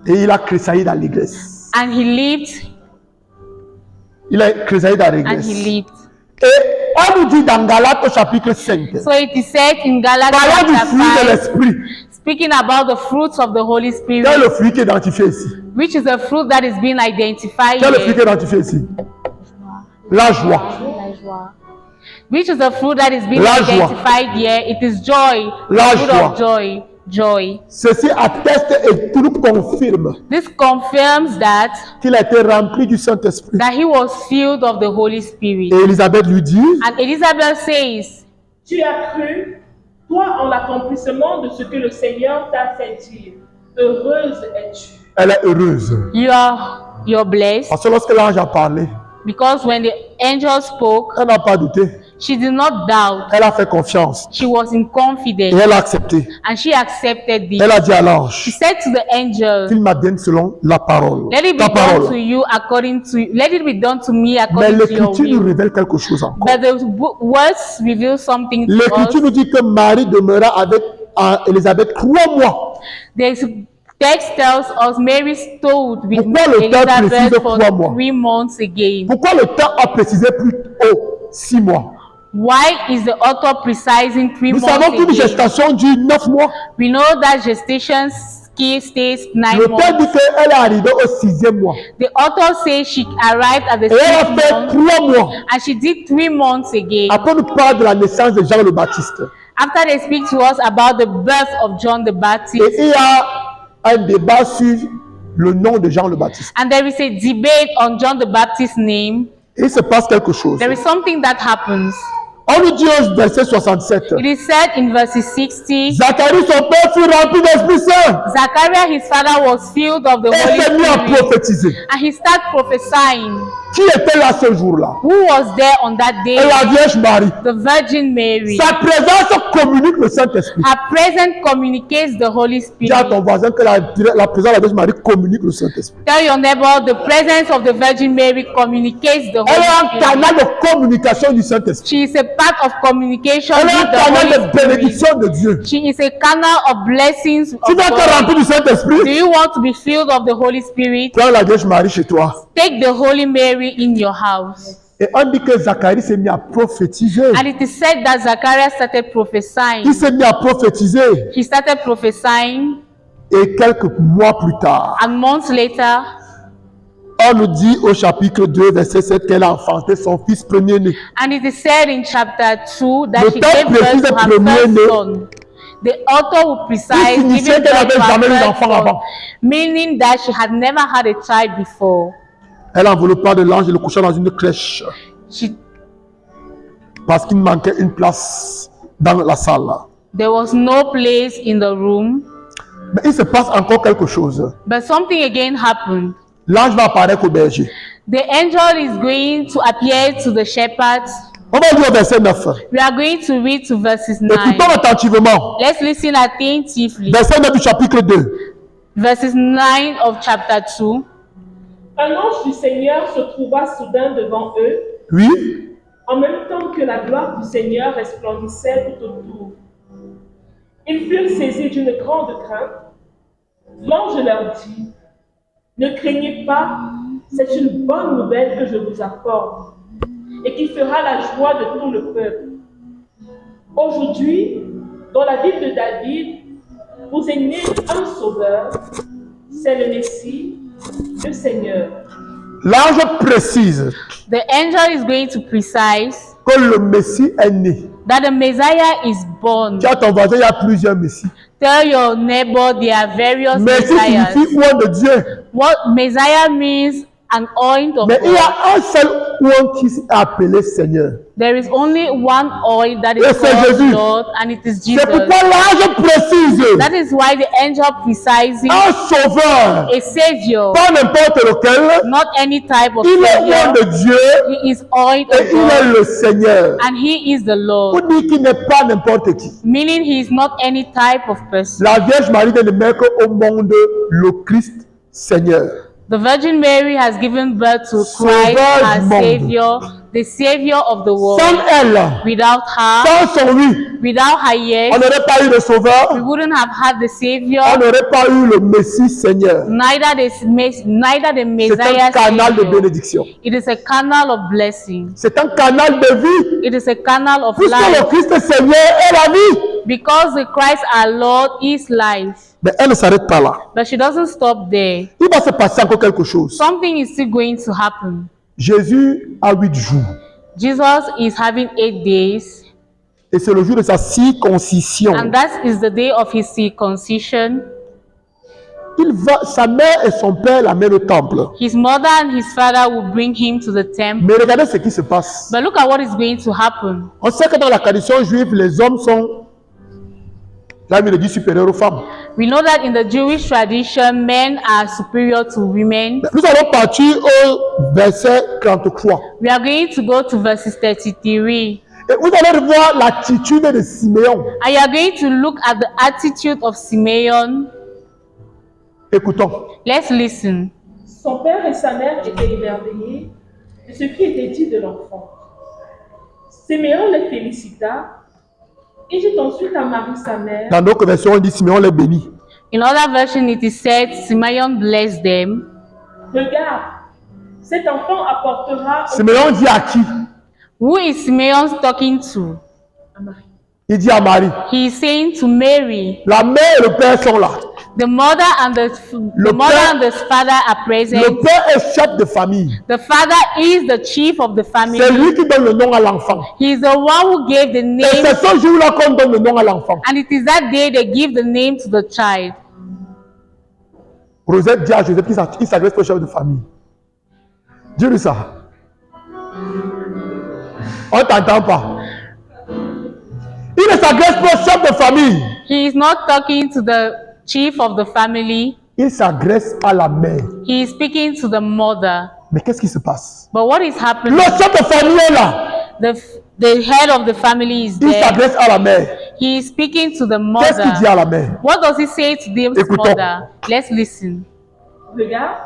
Et il a tressailli dans l'église. And he lived Il a chrysalide à and réglisse. he lived. Et on nous dit dans Galates au chapitre 5, So it is said in Galatians parlant du chapter fruit de 5, l'esprit. speaking about the fruits of the Holy Quel est Spirit, le fruit qui est identifié ici? which is a fruit that is being identified Quel est le fruit qui est here. identifié ici? La joie. Which is a fruit that is being La joie. identified here. It is joy. La The fruit joie. of joy. Joy. Ceci atteste et tout confirme This confirms that qu'il a été rempli du Saint-Esprit. he was filled of the Holy Spirit. Et Élisabeth lui dit, And Elizabeth says, Tu as cru, toi, en l'accomplissement de ce que le Seigneur t'a fait dire. Heureuse es-tu. elle est heureuse. you're blessed. Parce que lorsque l'ange a parlé, Because when the angel spoke, elle n'a pas douté. she did not doubt. Elle a fait confiance. She was in Et confidence. elle a accepté. And she accepted this. Elle a dit à She l'ange, said to the angel, qu'il m'advienne selon la parole. let it be Ta done to parole. you according to, let it be done to me Mais according to your l'Écriture nous will. révèle quelque chose encore. But the words reveal something to L'Écriture us. nous dit que Marie demeura avec Élisabeth 3 mois. The text tells us Mary stayed with Pourquoi le temps précise Elizabeth for 3 mois? 3 months again. Pourquoi le temps a précisé plus haut 6 mois? Why is the author precising 3 Nous months savons qu'une again? gestation dure 9 mois. We know that gestation stays 9 Le père dit months. qu'elle est arrivée au 6e mois. The author says she arrived at the Et elle a 6th fait month 3 mois. and she did 3 months again. Après, nous parle de la naissance de Jean le Baptiste. After they speak to us about the birth of John the Et Baptist, il y a un débat sur le nom de Jean le Baptiste. and there is a debate on John the Baptist's name, Et il se passe quelque chose. there is something that happens. On nous dit au verset 67. It is said in verses 60, Zacharie, son père, fut rempli d'Esprit Saint. Zachariah, his father, was filled of the Et Holy s'est mis à Spirit, prophétiser. and he started prophesying. Qui était là ce jour-là? Who was there on that day? Et la Vierge Marie. The Virgin Mary. Sa présence communique le Saint-Esprit. Her presence communicates the Holy Dis à Spirit. ton voisin que la présence de la Vierge Marie communique le Saint-Esprit. Tell your neighbor the presence of the Virgin Mary communicates the Elle est un Holy Spirit. canal de communication du Saint-Esprit. She is a part of communication Elle est with un the canal Holy de Spirit. bénédiction de Dieu. She is a canal of blessings Tu of veux être God. rempli du Do Saint-Esprit? you want to be filled of the Holy Spirit? Prends la Vierge Marie chez toi. Take the Holy Mary in your house. Et on dit que Zacharie s'est mis à prophétiser. And it is said that Zachariah started prophesying. Il s'est mis à prophétiser. He started prophesying, Et quelques mois plus tard, and months later, on nous dit au chapitre 2, verset 7, qu'elle a enfanté son fils premier-né. and it is said in chapter 2 Le that she temps gave birth précise to her premier-né. first son. The author will precise Il signifiait giving qu'elle birth to n'avait jamais eu her d'enfant first son, avant. meaning that she had never had a child before. Elle enveloppa de l'ange et le coucha dans une crèche She, parce qu'il manquait une place dans la salle. there was no place in the room, Mais il se passe encore quelque chose. but something again happened. L'ange va apparaître au berger. The angel is going to appear to the shepherds. On va lire au verset 9. We are going to read to verses 9. Écoutons attentivement. Let's listen attentively. Verset 9 du chapitre 2. Verses 9 of chapter 2. Un ange du Seigneur se trouva soudain devant eux, Oui. en même temps que la gloire du Seigneur resplendissait tout autour. Ils furent saisis d'une grande crainte. L'ange leur dit, ne craignez pas, c'est une bonne nouvelle que je vous apporte et qui fera la joie de tout le peuple. Aujourd'hui, dans la ville de David, vous est né un sauveur, c'est le Messie, le Seigneur. L'ange précise The angel is going to precise que le Messie est né. that the Messiah is born. Tu as ton voisin, il y a plusieurs Messies. Tell your neighbor there are various Messie Messiahs. signifie oint de Dieu. What Messiah means, an oint of Mais il y God. a un seul oint qui est appelé Seigneur. There is only one oil that is Et c'est called Jésus. Lord, and it is Jesus. C'est pourquoi l'ange précise That is why the angel precising un sauveur, a savior, pas n'importe lequel. not any type of Il est oint savior. de Dieu He is oint et of il est God, le Seigneur. and he is the Pour Lord, dire qu'il n'est pas n'importe qui. meaning he is not any type of person. La Vierge Marie vient de mettre au monde le Christ Seigneur. The Virgin Mary has given birth to Christ, Sauveur our du monde. Savior, the Savior of the world. Sans elle, Without her, sans son oui, without her on yes, n'aurait pas eu de we sauveur, wouldn't have had the Savior, on n'aurait pas eu le Messie Seigneur. neither the C'est un Messiah canal de Savior. bénédiction. It is a canal of blessing. C'est un canal de vie. It is a canal of Puisque life. le Christ Seigneur est la vie. Because the Christ our Lord is life. Mais elle ne s'arrête pas là. But she doesn't stop there. Il va se passer encore quelque chose. Something is still going to happen. Jésus a 8 jours. Jesus is having 8 days, Et c'est le jour de sa circoncision. and that is the day of his circumcision. Sa mère et son père l'amènent au temple. His mother and his father will bring him to the temple. Mais regardez ce qui se passe. But look at what is going to happen. On sait que dans la tradition juive, les hommes sont, là, il dit supérieurs aux femmes. We know that in the Jewish tradition, men are superior to women. Nous allons partir au verset 33. We are going to go to verses 33. Et vous allez voir l'attitude de Siméon. And you are going to look at the attitude of Simeon. Écoutons. Let's listen. Son père et sa mère étaient émerveillés de ce qui était dit de l'enfant. Siméon les félicita et dit ensuite à Marie sa mère, Dans d'autres versions, on dit Siméon les bénit. In other version, it is said, Simeon blessed them. regarde, cet enfant apportera au Siméon dit à qui? Who is Simeon talking to? à Marie. Il dit à Marie. He is saying to Mary. La mère et le père sont là. The mother and the father are present. Le père est chef de famille. The father is the chief of the family. C'est lui qui donne le nom à l'enfant. He is the one who gave the Et name, c'est ce jour-là qu'on donne le nom à l'enfant. and it is that day they give the name to the child. Rosette dit à Joseph qu'il s'adresse au chef de famille. Dis-lui ça. On ne t'entend pas. Il ne s'adresse pas au chef de famille. He is not talking to the chief of the family. Il s'adresse à la mère. He is speaking to the mother. Mais qu'est-ce qui se passe? But what is happening? Le chef de famille est là. The head of the family is Il there. s'adresse à la mère. He is speaking to the Qu'est-ce qu'il dit mother. à la mère? What does he say to the Écoutons. mother? Let's listen. Regarde,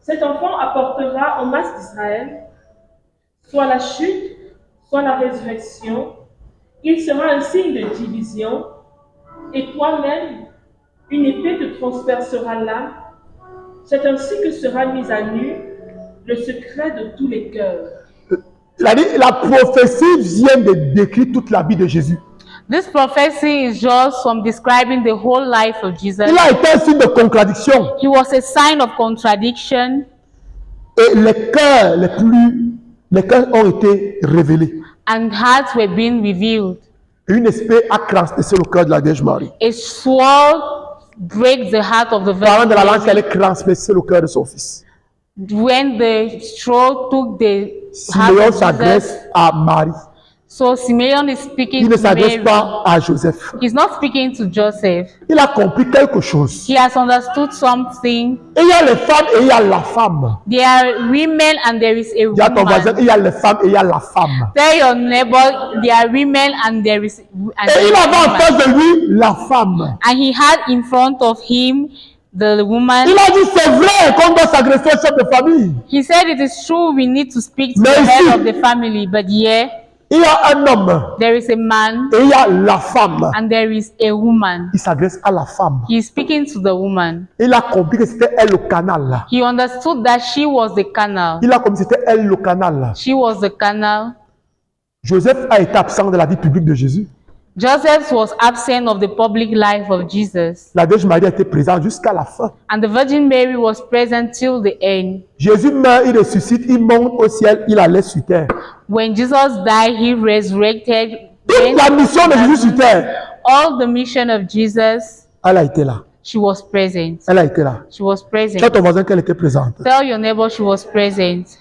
cet enfant apportera aux masses d'Israël soit la chute, soit la résurrection. Il sera un signe de division, et toi-même, une épée te transpercera l'âme. C'est ainsi que sera mis à nu le secret de tous les cœurs. La prophétie vient de décrire toute la vie de Jésus. This prophecy is just from describing the whole life of Jesus. Il a été un signe de contradiction. He was a sign of contradiction, Et les cœurs ont été révélés. and hearts were being revealed. Et une épée a transpercé le cœur de la Vierge Marie. A sword breaks the heart of the Parlant de la langue, Virgin elle a transpercé le cœur de son fils. when the sword took the heart Siméon of s'adresse Jesus. à Marie. So Simeon is Il speaking ne to s'adresse Mary. pas à Joseph. He's not speaking to Joseph. Il a compris quelque chose. He has understood something. Il y a les femmes et il y a la femme. There are women and there is a Il y a ton voisin, woman. il y a les femmes et il y a la femme. Tell your neighbor there are women and there is and Et there il is avait en woman. face de lui la femme. And he had in front of him the woman. Il a dit c'est vrai qu'on doit s'adresser au chef de famille. He said it is true we need to speak to Mais the ici- head of the family, but yeah, Il y a un homme there is a man et il y a la femme. and there is a woman. Il s'adresse à la femme. He is speaking to the woman. Il a compris que c'était elle le canal là. He understood that she was the canal. Il a compris que c'était elle le canal là. She was the canal. Joseph a été absent de la vie publique de Jésus. Joseph was absent of the public life of Jesus. La Vierge Marie a été présente jusqu'à la fin. And the Virgin Mary was present till the end. Jésus meurt, il ressuscite, il monte au ciel, il la laisse sur terre. When Jesus died, he resurrected. Toute la mission de Jésus sur terre, All the mission of Jesus, elle a été là. she was present. Elle a été là. She was Tell present. ton voisin qu'elle était présente. Tell your neighbor she was present.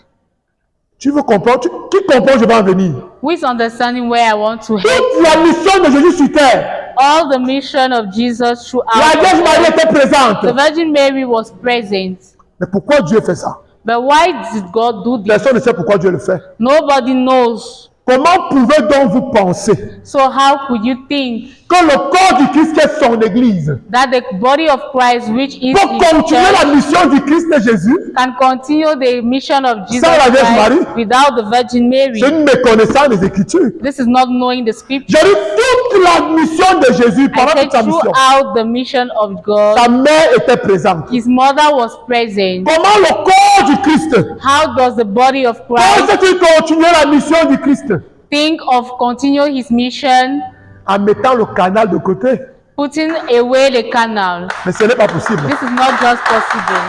Tu veux comprendre? Qui comprend, je vais en venir. Who is understanding where I want to head? Toute la mission de Jésus sur terre, All the mission of Jesus throughout. la Vierge Marie était The présente. Virgin Mary was present. Mais pourquoi Dieu fait ça? But why did God do this? Personne ne sait pourquoi Dieu le fait. Nobody knows Comment pouvez donc vous penser So how could you think que le corps du Christ est son église that the body of Christ, which is pour his continuer church, la mission du Christ de Jésus? can continue the mission of Jesus Sans la Vierge Christ Marie? without the Virgin Mary? C'est une méconnaissance des Écritures. This is not knowing the Je scripture. dis toute la mission de Jésus I pendant said toute sa mission. throughout the mission of God, Sa mère était présente. his mother was present. Comment le corps du Christ How does the body of Christ pense-t-il continuer la mission du Christ think of continue his mission, en mettant le canal de côté? putting away the canal? Mais ce n'est pas possible. This is not just possible.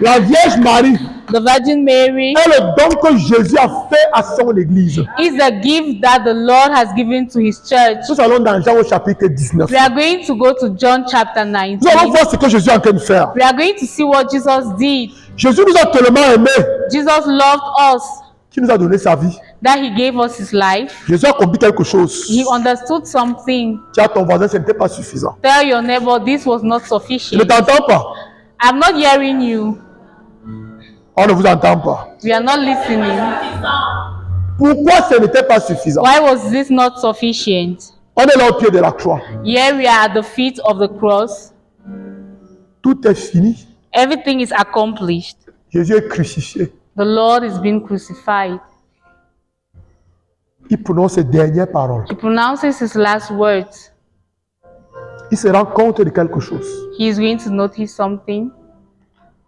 La Vierge Marie The Virgin Mary est le don que Jésus a fait à son église. is the gift that the Lord has given to his church. Nous allons dans Jean au chapitre 19. We are going to go to John chapter Nous allons 19. voir ce que Jésus est en train de faire. We are going to see what Jesus did. Jésus nous a tellement aimés Jesus loved us qu'il nous a donné sa vie. that he gave us his life. Jésus a compris quelque chose. He understood something. Tiens, ton voisin, ce n'était pas suffisant. Tell your neighbor this was not Il ne sufficient. t'entend pas. I'm not hearing you. On ne vous entend pas. We are not listening. Pourquoi ce n'était pas suffisant? Why was this not sufficient? On est là au pied de la croix. Here we are at the feet of the cross. Tout est fini. Everything is accomplished. Jésus est crucifié. The Lord is being crucified. Il prononce ses dernières paroles. He pronounces his last words. Il se rend compte de quelque chose. He is going to notice something.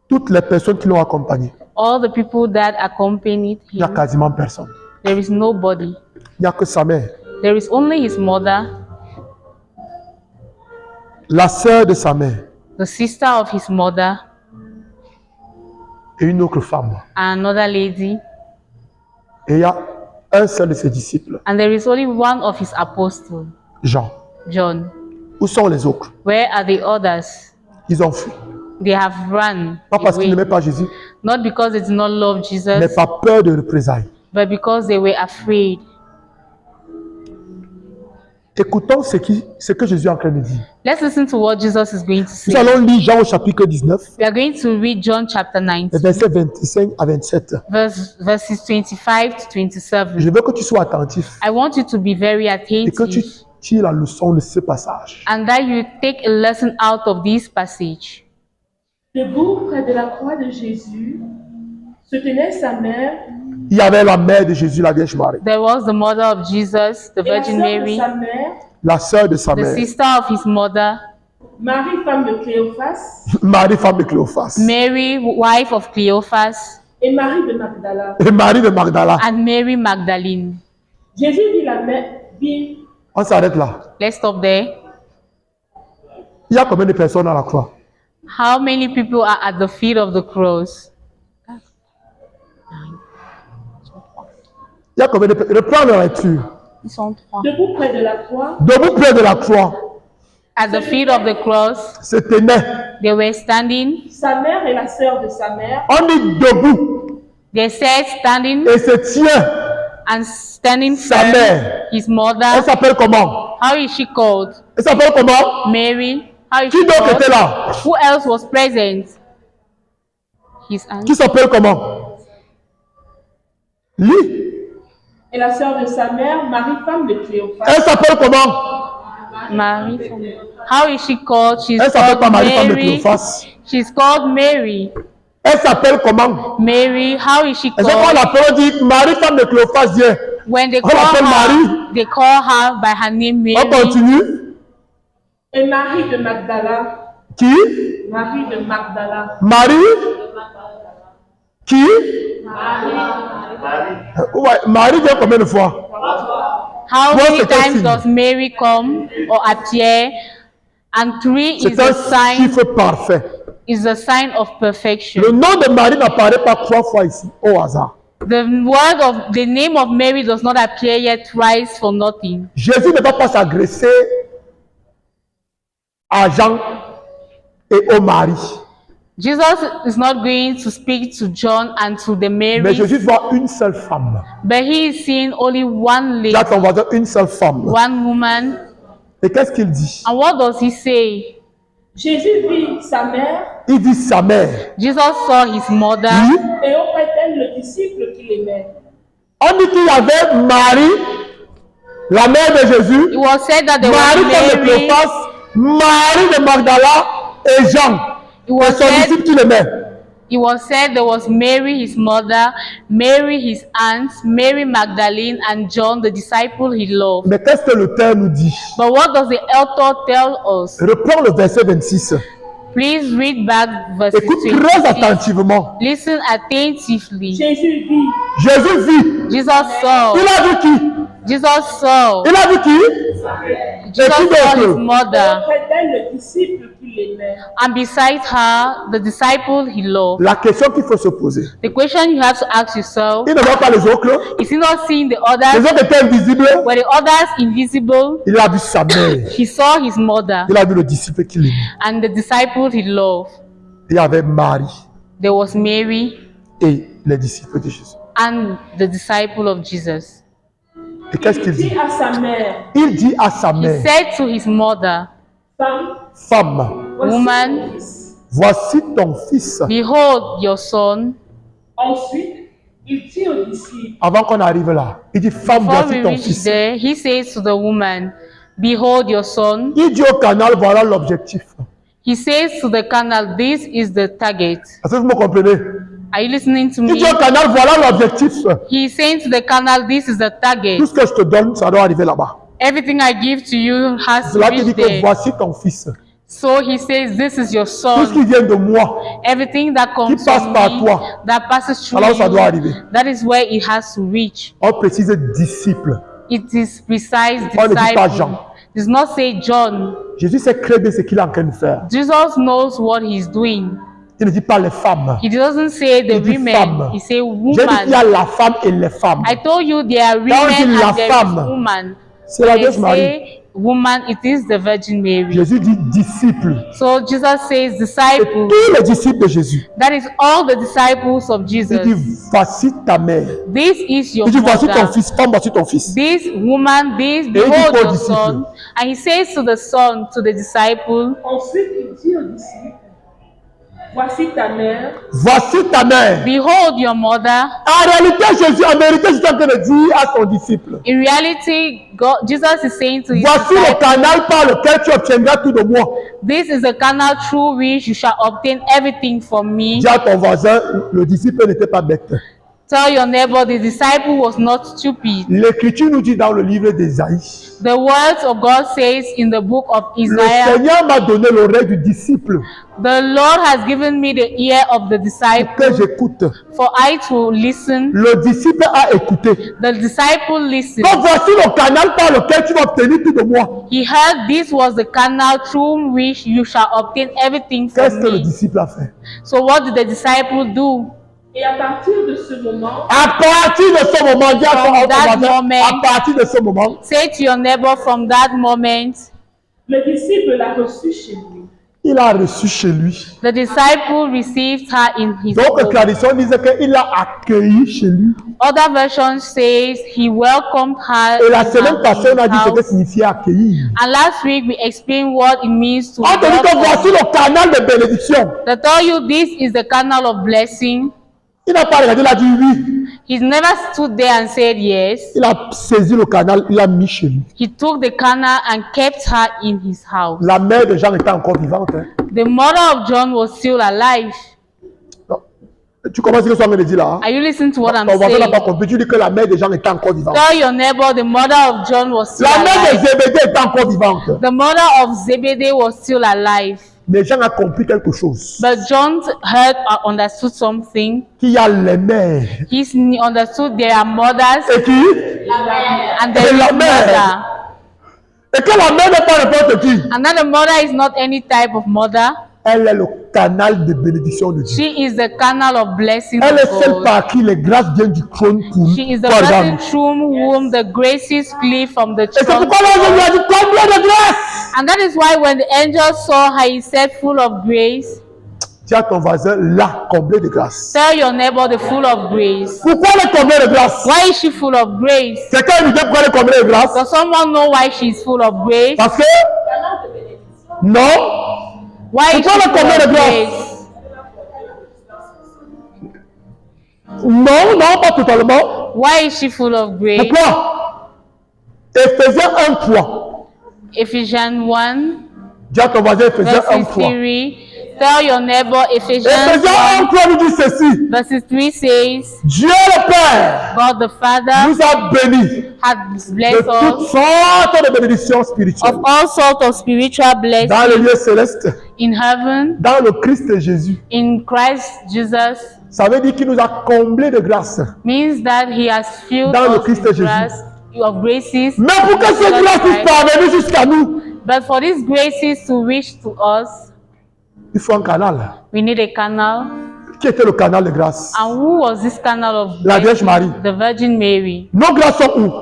Toutes les personnes qui l'ont accompagné, All the people that accompanied il n'y a him, quasiment personne. there is nobody. Il n'y a que sa mère, There is only his mother, la sœur de sa mère the sister of his mother, et une autre femme. and another lady. Et il y a un seul de ses disciples, And there is only one of his apostles, Jean. John. Où sont les autres? Where are the others? Ils ont fui. They have run Pas parce qu'ils away. n'aimaient pas Jésus, Not because they did not love mais Jesus, par peur de représailles. but because they were afraid. Écoutons ce que Jésus est en train de dire. Let's listen to what Jesus is going to Nous say. allons lire Jean au chapitre 19, We are going to read John chapter les 19, versets 25 à 27. verses 25 to 27. Je veux que tu sois attentif I want you to be very et que tu attentive tires la leçon de ce passage. and that you take a lesson out of this passage. Debout près de la croix de Jésus, se tenait sa mère Il y avait la mère de Jésus, la Vierge Marie, There was the mother of Jesus, the et la Virgin sœur de Mary, sa mère, la sœur de sa the mère, sister of his mother, Marie, femme de Cléophas, Marie, femme de Cléophas, Mary, wife of Cleophas, et Marie de Magdala. et Marie de Magdala. and Mary Magdalene. Jésus vit la mère, vit On s'arrête là. Let's stop there. Il y a combien de personnes à la croix? How many people are at the feet of the cross? Il y a combien de personnes? Reprends la lecture. Ils sont trois. debout près de la croix, Debout près de la croix, At the feet of the cross, se tenait. they were standing. sa mère et la sœur de sa mère, On dit debout They said standing et se tient. and standing Sa firm. mère. His Elle mother. s'appelle comment? How is she called? Elle s'appelle comment? Mary. How is Qui she donc called? était là? Who else was present? His aunt. Qui s'appelle comment? Lui. et la sœur de sa mère, Marie, femme de Cléophas. Elle s'appelle comment? Mary. How is she called? She's Elle s'appelle called pas Marie, femme de Mary. Cléophas. She's called Mary. Elle s'appelle comment? Mary. How is she Et c'est quand on called? l'appelle, on dit Marie, femme de Cléophas, viens. When they On call l'appelle her, Marie. they call her by her name On Mary. continue. Et Marie de Magdala, Qui? Marie de Magdala, Marie? Qui? Ouais, Marie vient combien de fois? How What's many the times question? does Mary come or appear? And 3 is C'est a un sign chiffre parfait. is a sign of perfection. Le nom de Marie n'apparaît pas 3 fois ici, au hasard. The name of Mary does not appear yet thrice for nothing. Jésus ne va pas s'agresser à Jean et au Marie. Jesus is not going to speak to John and to the Mais Marys, Jésus voit une seule femme. but he is seeing only one Dis lady, à ton voisin, une seule femme. one woman. Et qu'est-ce qu'il dit? And what does he say? Jésus vit sa mère Il dit sa mère. Jesus saw his mother Oui. et auprès d'elle le disciple qu'il aimait. On dit qu'il y avait Marie, la mère de Jésus, It was said that there Marie was comme de Mary. Cléophas, Marie de Magdala et Jean. It was Et son said disciple qui l'aimait. It was said there was Mary, his mother, Mary, his aunt, Mary Magdalene, and John, the disciple he loved. Mais qu'est-ce que l'auteur nous dit? But what does the author tell us? Reprends le verset 26. Please read back verse Écoute très 26. attentivement. Listen attentively. Jésus vit. Jésus vit. Jesus saw. Il a vu qui? Jesus saw. Il a vu qui? Jesus qui saw d'autre? his mother, Auprès d'elle, le disciple qui l'aimait. and beside her, the disciple he loved. La question qu'il faut se poser. The question you have to ask yourself: Il ne voit pas les autres. is he not seeing the Les others? autres étaient invisibles. Were the others invisible? Il a vu sa mère. He saw his mother Il a vu le disciple qu'il aimait. and the disciple he loved. Il y avait Marie There was Mary et les disciples de Jésus. and the disciple of Jesus. Et qu'est-ce qu'il Il dit dit? à sa mère, Il dit à sa He mère, said to his mother, femme, femme, voici Woman. ton fils. voici ton fils. behold your son. Ensuite, il dit aux disciples, Avant qu'on arrive là, il dit, femme, Before voici we ton reach fils. there, he says to the woman, behold your son. Il dit au canal, voilà l'objectif. He says to the canal, this is the target. Est-ce que vous me comprenez? Are you listening to Il me? dit au canal, voilà l'objectif. He is saying to the canal, this is the target. Tout ce que je te donne, ça doit arriver là-bas. Everything I give to you has to Cela te dit reach que there. voici ton fils. So he says, this is your Tout ce qui son. vient de moi, Everything that comes passe from par me, toi. that passes through Alors ça doit you, arriver. that is where it has to reach. on précise disciple. It is precise On ne dit pas disciple. Jean. It does not say John. Jésus sait très bien ce qu'il est en train de faire. Jesus knows what he's doing. Il ne dit pas les femmes. He doesn't say the Il dit women. femme. He say J'ai dit qu'il y a woman. la femme et les femmes. I told you there are Quand on dit women la and there is femme, woman. c'est la When they Vierge Marie. say woman, it is the Virgin Mary. Jésus dit disciple. So Jesus says Et disciple. tous les disciples de Jésus. That is all the disciples of Il dit Jesus. voici ta mère. This is your Il dit voici ton mother. fils. Femme, voici ton fils. This woman, this, dit behold aux your disciples. son. And he says to the son, to the disciple, ensuite il dit aux disciples, voici ta mère, Voici ta mère. behold your mother. En réalité, Jésus, en vérité, Jésus est en train de dire à son disciple, In reality, God, Jesus is saying to his voici le disciples, canal par lequel tu obtiendras tout de moi. this is the canal through which you shall obtain everything from me. Dis à ton voisin, le disciple n'était pas bête. Tell your neighbor the disciple was not stupid. L'Écriture nous dit dans le livre d'Ésaïe, The words of God says in the book of le Isaiah, Seigneur m'a donné l'oreille du disciple the Lord has given me the ear of the que disciple j'écoute. for I to listen. Le disciple a écouté. The disciple listened. Donc voici le canal par lequel tu vas obtenir tout de moi. He heard this was the canal through which you shall obtain everything Qu'est-ce from que le me. disciple a fait? So what did the disciple do? et à partir de ce moment, À partir de ce moment, dis à ton From that voisin, moment. à partir de ce moment, Say to your neighbor, from that moment, le disciple l'a reçu chez lui. il a reçu chez lui. the disciple received her in his Donc, la home. tradition disait qu'il l'a accueilli chez lui. Other versions says he welcomed her Et la in semaine her- passée, on a in dit ce que house. signifiait accueillir. And last week we explained what it means to On te dit que welcome. voici le canal de bénédiction. They tell you this is the canal of blessing. Il n'a pas regardé, il a dit oui. He's never stood there and said yes. Il a saisi le canal, il l'a mis chez lui. He took the canal and kept her in his house. La mère de Jean était encore vivante. Hein. The mother of John was still alive. Non. Tu commences ce que je suis en train de dire là. Hein? Are you listening to what I'm Ton voisin n'a saying? pas compris. Tu dis que la mère de Jean était encore vivante. Tell your neighbor the mother of John was still La mère de alive. Zébédée était encore vivante. The mother of Zebedee was still alive. Mais Jean a compris quelque chose. But John heard or understood something. Qu'il y a les mères. He understood there are mothers Et qui? and there Et la is mère. mother. Et que la mère n'est pas n'importe qui. And that the mother is not any type of mother. Elle est le canal de bénédiction de Dieu. She is the canal of blessing Elle est of celle God. par qui les grâces viennent du trône pour nous. She is the pour person Adam. through whom the graces flee from the Et c'est throne. pourquoi l'ange lui a dit combien de grâce. And that is why when the angel saw her, he said, full of grace. Dis à ton voisin, là, comblé de grâce. Tell your neighbor the full of grace. Pourquoi elle est comblée de grâce? Why is she full of grace? Quelqu'un lui dit pourquoi elle est comblée de grâce? Does someone know why she is full of grace? Parce que, non, Why is she Pourquoi la full combien of de grace? non, pas totalement. Why is she full of grace? Pourquoi? Éphésiens 1:3. Ephesians 1, Dis à ton voisin Éphésiens verses 1:3. 3. Tell your neighbor Ephesians Éphésiens 1, 1:3 nous dit ceci. verses 3 says, Dieu le Père God the Father nous a bénis has de blessed toutes us sortes de bénédictions of spirituelles all sorts of spiritual dans blessings le lieu céleste, in heaven, dans le Christ Jésus. in Christ Jesus. Ça veut dire qu'il nous a comblés de grâce. Means that he has filled Dans le us Christ with Jésus. graces. Mais pour que in ces Jesus grâces puissent Christ. parvenir jusqu'à nous, But for these graces to reach to us, il faut un canal. we need a canal. Qui était le canal de grâce? And who was this canal of La grace? Vierge Marie. The Virgin Mary. Nos grâces sont où?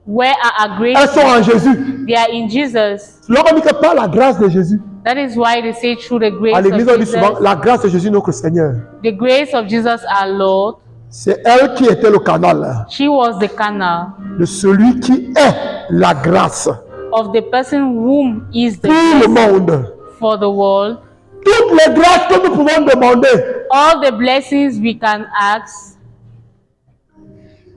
Where are our Elles graces? sont en Jésus. They are in Jesus. L'homme dit que par la grâce de Jésus. That is why they say through the grace À l'église, of on dit souvent Jesus. la grâce de Jésus, notre Seigneur. The grace of Jesus our Lord. C'est elle qui était le canal She was the canal de celui qui est la grâce of the person whom is the pour le grace monde. for the world. Toutes les grâces que nous pouvons demander All the blessings we can ask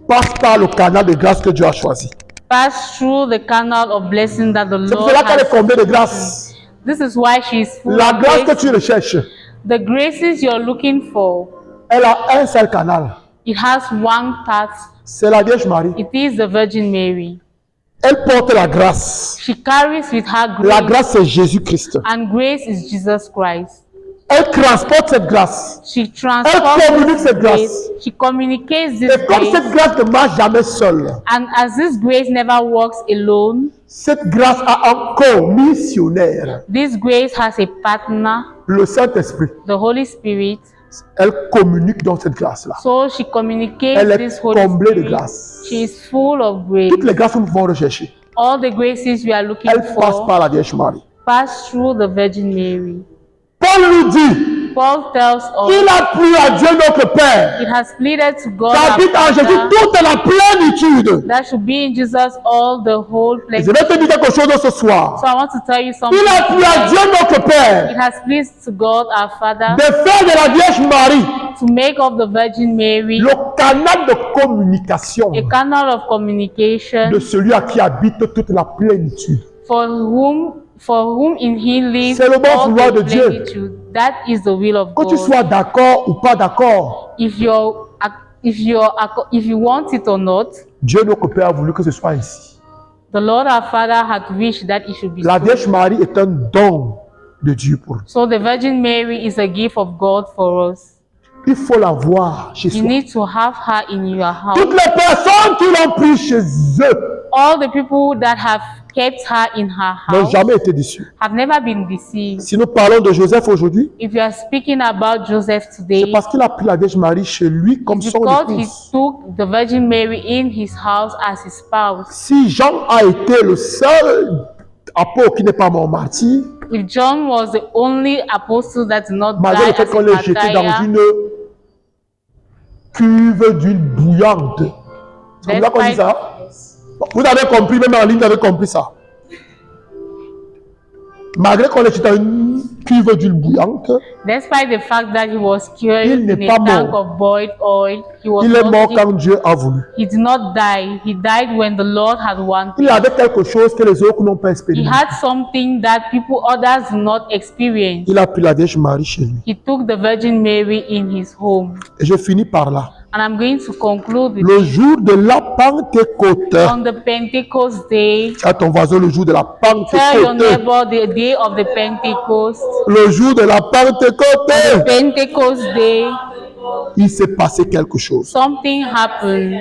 passent par le canal de grâce que Dieu a choisi. pass through the canal of blessing that the C'est pour Lord cela qu'elle est has. comblée de grâce. This is why she is full La of grâce que grace. tu recherches, The graces you're looking for, elle a un seul canal. it has one path. C'est la Vierge Marie. It is the Virgin Mary. Elle porte la grâce. She carries with her La grace, grâce, c'est Jésus-Christ. and grace is Jesus Christ. Elle transporte cette grâce. She transports communique this cette grace. grâce. She communicates this Et comme grace. cette grâce ne marche jamais seule, And as this grace never works alone, cette grâce a un commissionnaire, this grace has a partner, le Saint-Esprit. the Holy Spirit. Elle communique dans cette grâce-là. So she communicates Elle est this Holy comblée de Spirit. grâce. She is full of grace. Toutes les grâces que nous pouvons rechercher, All the graces we are looking elles passent for par la Vierge Marie. pass through the Virgin Mary. Paul nous dit, Paul tells us il a plu à Dieu notre Père, it has pleaded to God qui our habite en Jésus Father toute la plénitude. that should be in Jesus all the whole Et place. je vais te dire quelque chose ce soir. So I want to tell you something. Il a plu à Dieu notre Père It has pleased to God our Father de faire de la Vierge Marie to make of the Virgin Mary le canal de communication a canal of communication de celui à qui habite toute la plénitude. for whom in he lives C'est le bon all vouloir the de Dieu. plenitude. That is the will of Que tu God. sois d'accord ou pas d'accord, If you want it or not, Dieu notre Père a voulu que ce soit ainsi. the Lord our Father had wished that it should be La so. Vierge Marie est un don de Dieu pour nous. So the Virgin Mary is a gift of God for us. Il faut la voir chez You soi. need to have her in your house. Toutes les personnes qui l'ont pris chez eux All the people that have kept her in her n'ont house jamais été déçus. have never been deceived. Si nous parlons de Joseph aujourd'hui, If you are speaking about Joseph c'est today, parce qu'il a pris la Vierge Marie chez lui comme it's son because he épouse. took the Virgin Mary in his house as his spouse. Si Jean a été le seul apôtre qui n'est pas mort martyr, If John was the only apostle that did not malgré le die fait as qu'on a l'ait jeté dans martyr, une cuve d'huile bouillante. C'est comme ça qu'on dit ça? Vous avez compris, même en ligne, vous avez compris ça. Malgré qu'on l'ait jeté dans une cuve d'huile bouillante, despite the fact that he was Il cured n'est in a pas tank mort. of boiled oil, il est mort quand Dieu a voulu. he did not die. He died when the Lord had wanted. Il avait quelque chose que les autres n'ont pas He expérimenté. had something that others did not experience. Il a pris la Vierge Marie chez lui. He took the Virgin Mary in his home. Et je finis par là. And I'm going to conclude with Le jour de la Pentecôte, on the Pentecost day. à ton voisin, le jour de la Tell your Pentecôte, neighbor the day of the Pentecost. le jour de la Pentecôte, Pentecost day, il s'est passé quelque chose. something happened.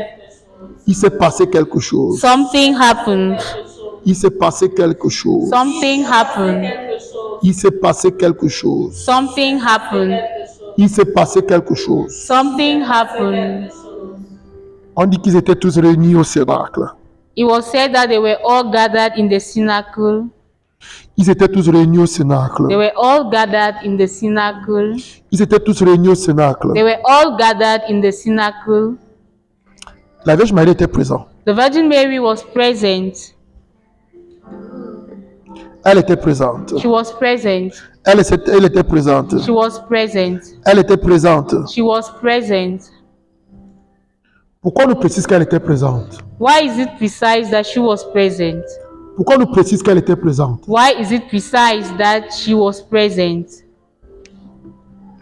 Il s'est passé quelque chose. Something happened. Il s'est passé quelque chose. Something happened. Il s'est passé quelque chose. Something happened. Il s'est passé quelque chose. Something happened. On dit qu'ils étaient tous réunis au cénacle. It was said that they were all gathered in the cenacle. Ils étaient tous réunis au cénacle. They were all gathered in the cenacle. Ils étaient tous réunis au cénacle. They were all gathered in the cenacle. La Vierge Marie était présente. The Virgin Mary was present. Elle était présente. She was present. Elle était présente. She was present. Elle était présente. She was present. Pourquoi on nous précise qu'elle était présente? Why is it precise that she was present? Pourquoi on nous précise qu'elle était présente? Why is it precise that she was present?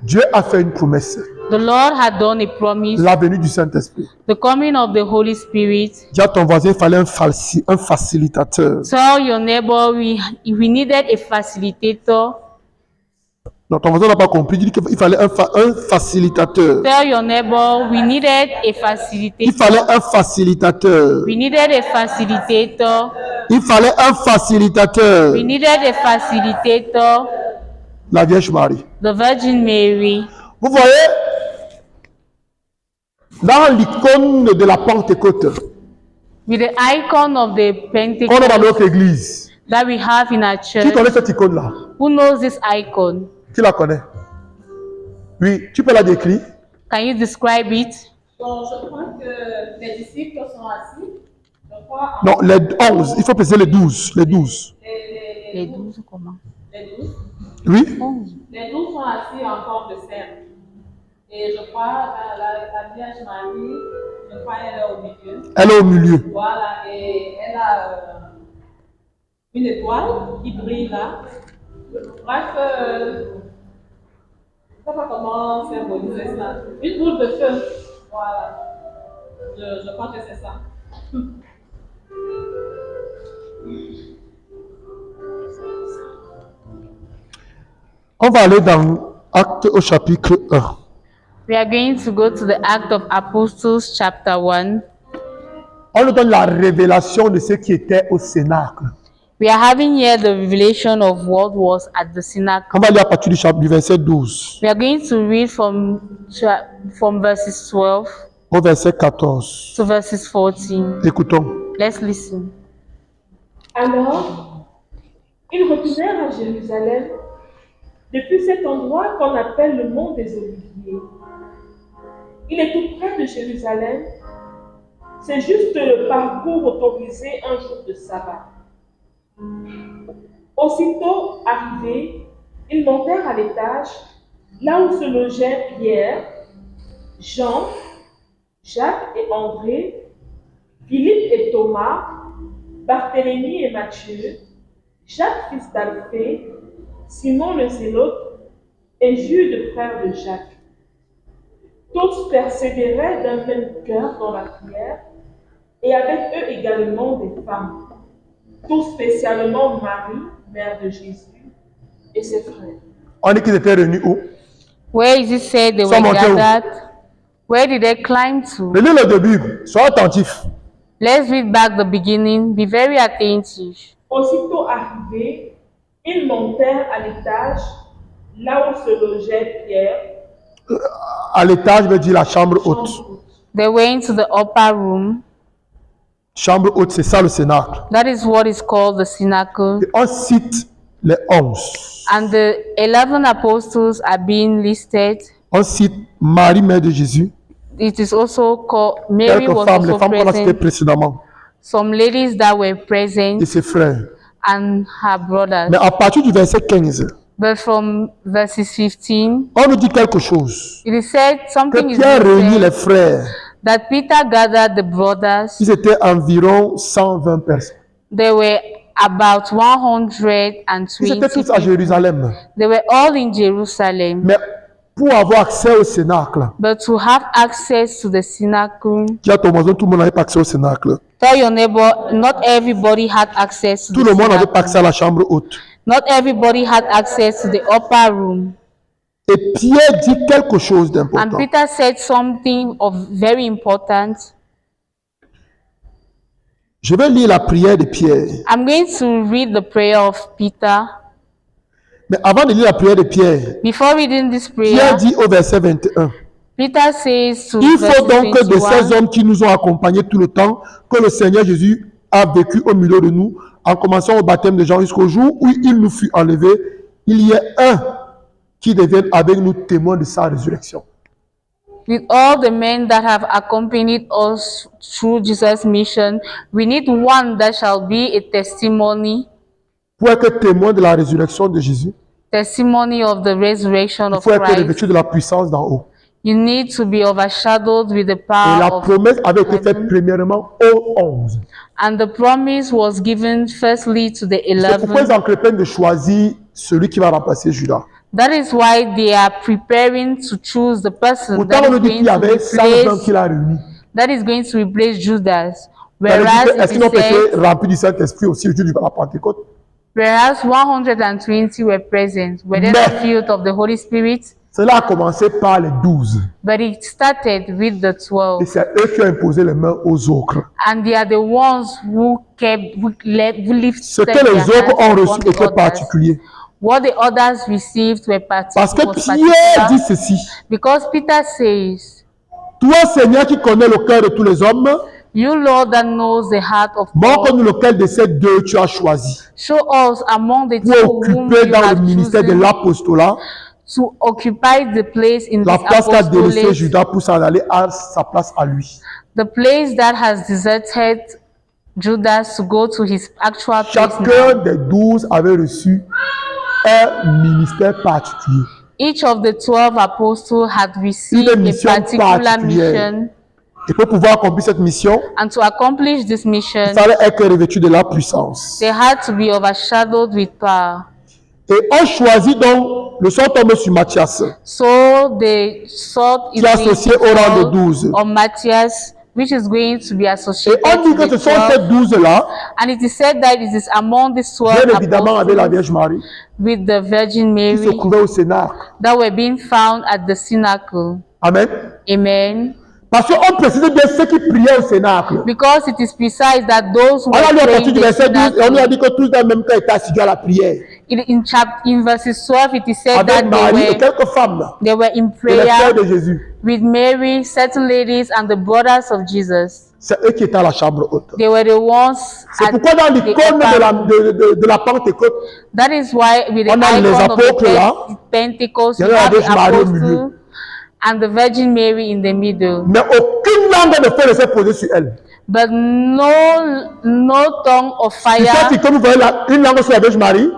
Dieu a fait une promesse. The Lord had done a promise, La venue du Saint-Esprit. the coming of the Holy Spirit. Dis à ton voisin, il fallait un facilitateur. Tell your neighbor we needed a facilitator. Non, ton voisin n'a pas compris. Il dit qu'il fallait un facilitateur. Tell your neighbor we needed a Il facilitator. fallait un facilitateur. We needed a facilitator. Il fallait un facilitateur. We needed a facilitator. La Vierge Marie. The Virgin Mary. Vous voyez, dans l'icône de la Pentecôte, With the icon of the qu'on a dans Pentecost notre église, that we have in our qui church. connaît cette icône-là? Who knows this icon? Qui la connaît? Oui, tu peux la décrire? Can you describe it? Bon, je crois que les disciples sont assis. Je crois en Non, les 11. Il faut préciser les 12. Les 12. Les 12 comment? les 12. Oui? 11. Les 12 sont assis en forme de cercle. Et je crois la Vierge Marie, je crois qu'elle est au milieu. Elle est au milieu. Voilà, et elle a une étoile qui brille là. Bref, je ne sais pas comment symboliser ça. Une boule de feu. Voilà. Je crois que c'est ça. On va aller dans Actes au chapitre 1. We are going to go to the Act of Apostles, chapter 1. On nous donne la révélation de ce qui était au Cénacle. We are having here the revelation of what was at the On synagogue. va lire à partir du verset 12 We are going to read from verses 12 au verset 14. to verses 14. Écoutons. Let's listen. Alors, ils retournèrent à Jérusalem depuis cet endroit qu'on appelle le mont des Oliviers. Il est tout près de Jérusalem. C'est juste le parcours autorisé un jour de sabbat. Aussitôt arrivés, ils montèrent à l'étage, là où se logeaient Pierre, Jean, Jacques et André, Philippe et Thomas, Barthélemy et Matthieu, Jacques fils d'Alphée, Simon le Zélote et Jude frère de Jacques. Tous persévéraient d'un même cœur dans la prière, et avec eux également des femmes, tout spécialement Marie, mère de Jésus, et ses frères. On dit qu'ils étaient réunis où? Where is it said they were Some mountain. gathered? Where did they climb to? Relis le début. Sois attentif. Let's read back the beginning. Be very attentive. Aussitôt arrivés, ils montèrent à l'étage, là où se logeait Pierre, À l'étage, veut dire la chambre haute. chambre haute. They went to the upper room. Chambre haute, c'est ça le Cénacle. That is what is called the synagogue. Et on cite les 11. And the 11 apostles are being listed. On cite Marie, mère de Jésus. It is also called, Mary Quelques was femmes, les also femmes qu'on a citées present. précédemment. Some ladies that were present Et ses frères. and her brothers. Mais à partir du verset 15, But from verses 15, on nous dit quelque chose. it is said Que something is Pierre réunit said les frères. that Peter gathered the brothers. Ils étaient environ 120 personnes. There were about 120 Ils étaient tous à people. Jérusalem. They were all in Jerusalem. Mais pour avoir accès au Cénacle, But to have access to the synagogue, dis à ton voisin, tout le monde n'avait pas accès au Cénacle. tell your neighbor, not everybody had access to Tout the le monde n'avait pas synagogue. accès à la chambre haute. Not everybody had access to the upper room. Et Pierre dit quelque chose And d'important. Peter said something of very important. Je vais lire la prière de Pierre. I'm going to read the prayer of Peter. Mais avant de lire la prière de Pierre, Before reading this Pierre prayer, dit au verset 21, Peter says to il verse faut donc que de ces 21, hommes qui nous ont accompagnés tout le temps, que le Seigneur Jésus a vécu au milieu de nous, en commençant au baptême de Jean jusqu'au jour où il nous fut enlevé, il y ait un qui devienne avec nous témoin de sa résurrection. with all the men that have accompanied us through Jesus' mission, we need one that shall be a testimony, Pour être témoin de la résurrection de Jésus, testimony of the resurrection il of faut être Christ. revêtu de la puissance d'en haut. You need to be overshadowed with the Et power la of promesse avait été faite heaven. premièrement aux 11. And the promise was given firstly to the C'est pourquoi ils 11. sont en train de choisir celui qui va remplacer Judas. That is why they are preparing to choose the person Pourtant, that on nous is dit going qu'il y to avait 120 replace qu'il a réunis. Judas. Ça veut dire Whereas que, est-ce it qu'ils n'ont is pas été said, remplis du Saint-Esprit aussi le jour de la Pentecôte? whereas 120 were present, were they not filled of the Holy Spirit? Cela a commencé par les 12. But it started with the Et 12. c'est eux qui ont imposé les mains aux autres. And they are the ones who lifted Ce que their les autres ont hands reçu upon the était others. particulier. What the others received were Parce que was Pierre particular. dit ceci. Because Peter says, Toi, Seigneur, qui connais le cœur de tous les hommes, you Lord that knows the heart of all, montre-nous lequel de ces deux tu as choisi show us among the pour two whom occuper you dans le have ministère de chosen l'apostolat to occupy the place in la this place qu'a délaissé apostolate, Judas pour s'en aller à sa place à lui. the place that has deserted Judas to go to his actual place now. Chacun des 12 avait reçu un ministère particulier. Each of the 12 apostles had received Une a mission particular particulière. mission, Et pour pouvoir accomplir cette mission, and to accomplish this mission, il fallait être revêtu de la puissance. they had to be overshadowed with power. Et on choisit donc, le sort tombe sur Matthias. So they sought Qui est associé au rang de 12. on Matthias, which is going to be Et associated on dit to que the ce sont ces 12. 12-là, And it is said that it is among these 12 bien évidemment avec la apostles Vierge Marie, with the Virgin qui se Mary trouvaient au Cénacle. that were being found at the cenacle. Amen. Amen. Parce qu'on précise bien ceux qui priaient au Cénacle. Because it is precise that those who On a lu à were partir praying du the verset 12 et on nous a cenacle, dit que tous dans le même cas étaient assidus à la prière. in verses 12, it is said Avec that Marie et quelques femmes they were in et les frères prayer de Jésus. with Mary, certain ladies, and the brothers of Jesus. C'est eux qui étaient à la chambre haute. They were the ones C'est at pourquoi dans the l'icône upper de la, room. de la Pentecôte, That is why with the On a les icon of the apôtres là. Pentecost, Il y you a la have the Vierge Marie au apostle milieu. and the Virgin Mary in the middle. mais aucune langue de feu ne s'est posée sur elle. But no tongue of Tu sais fire, que vous voyez une langue sur la Vierge Marie,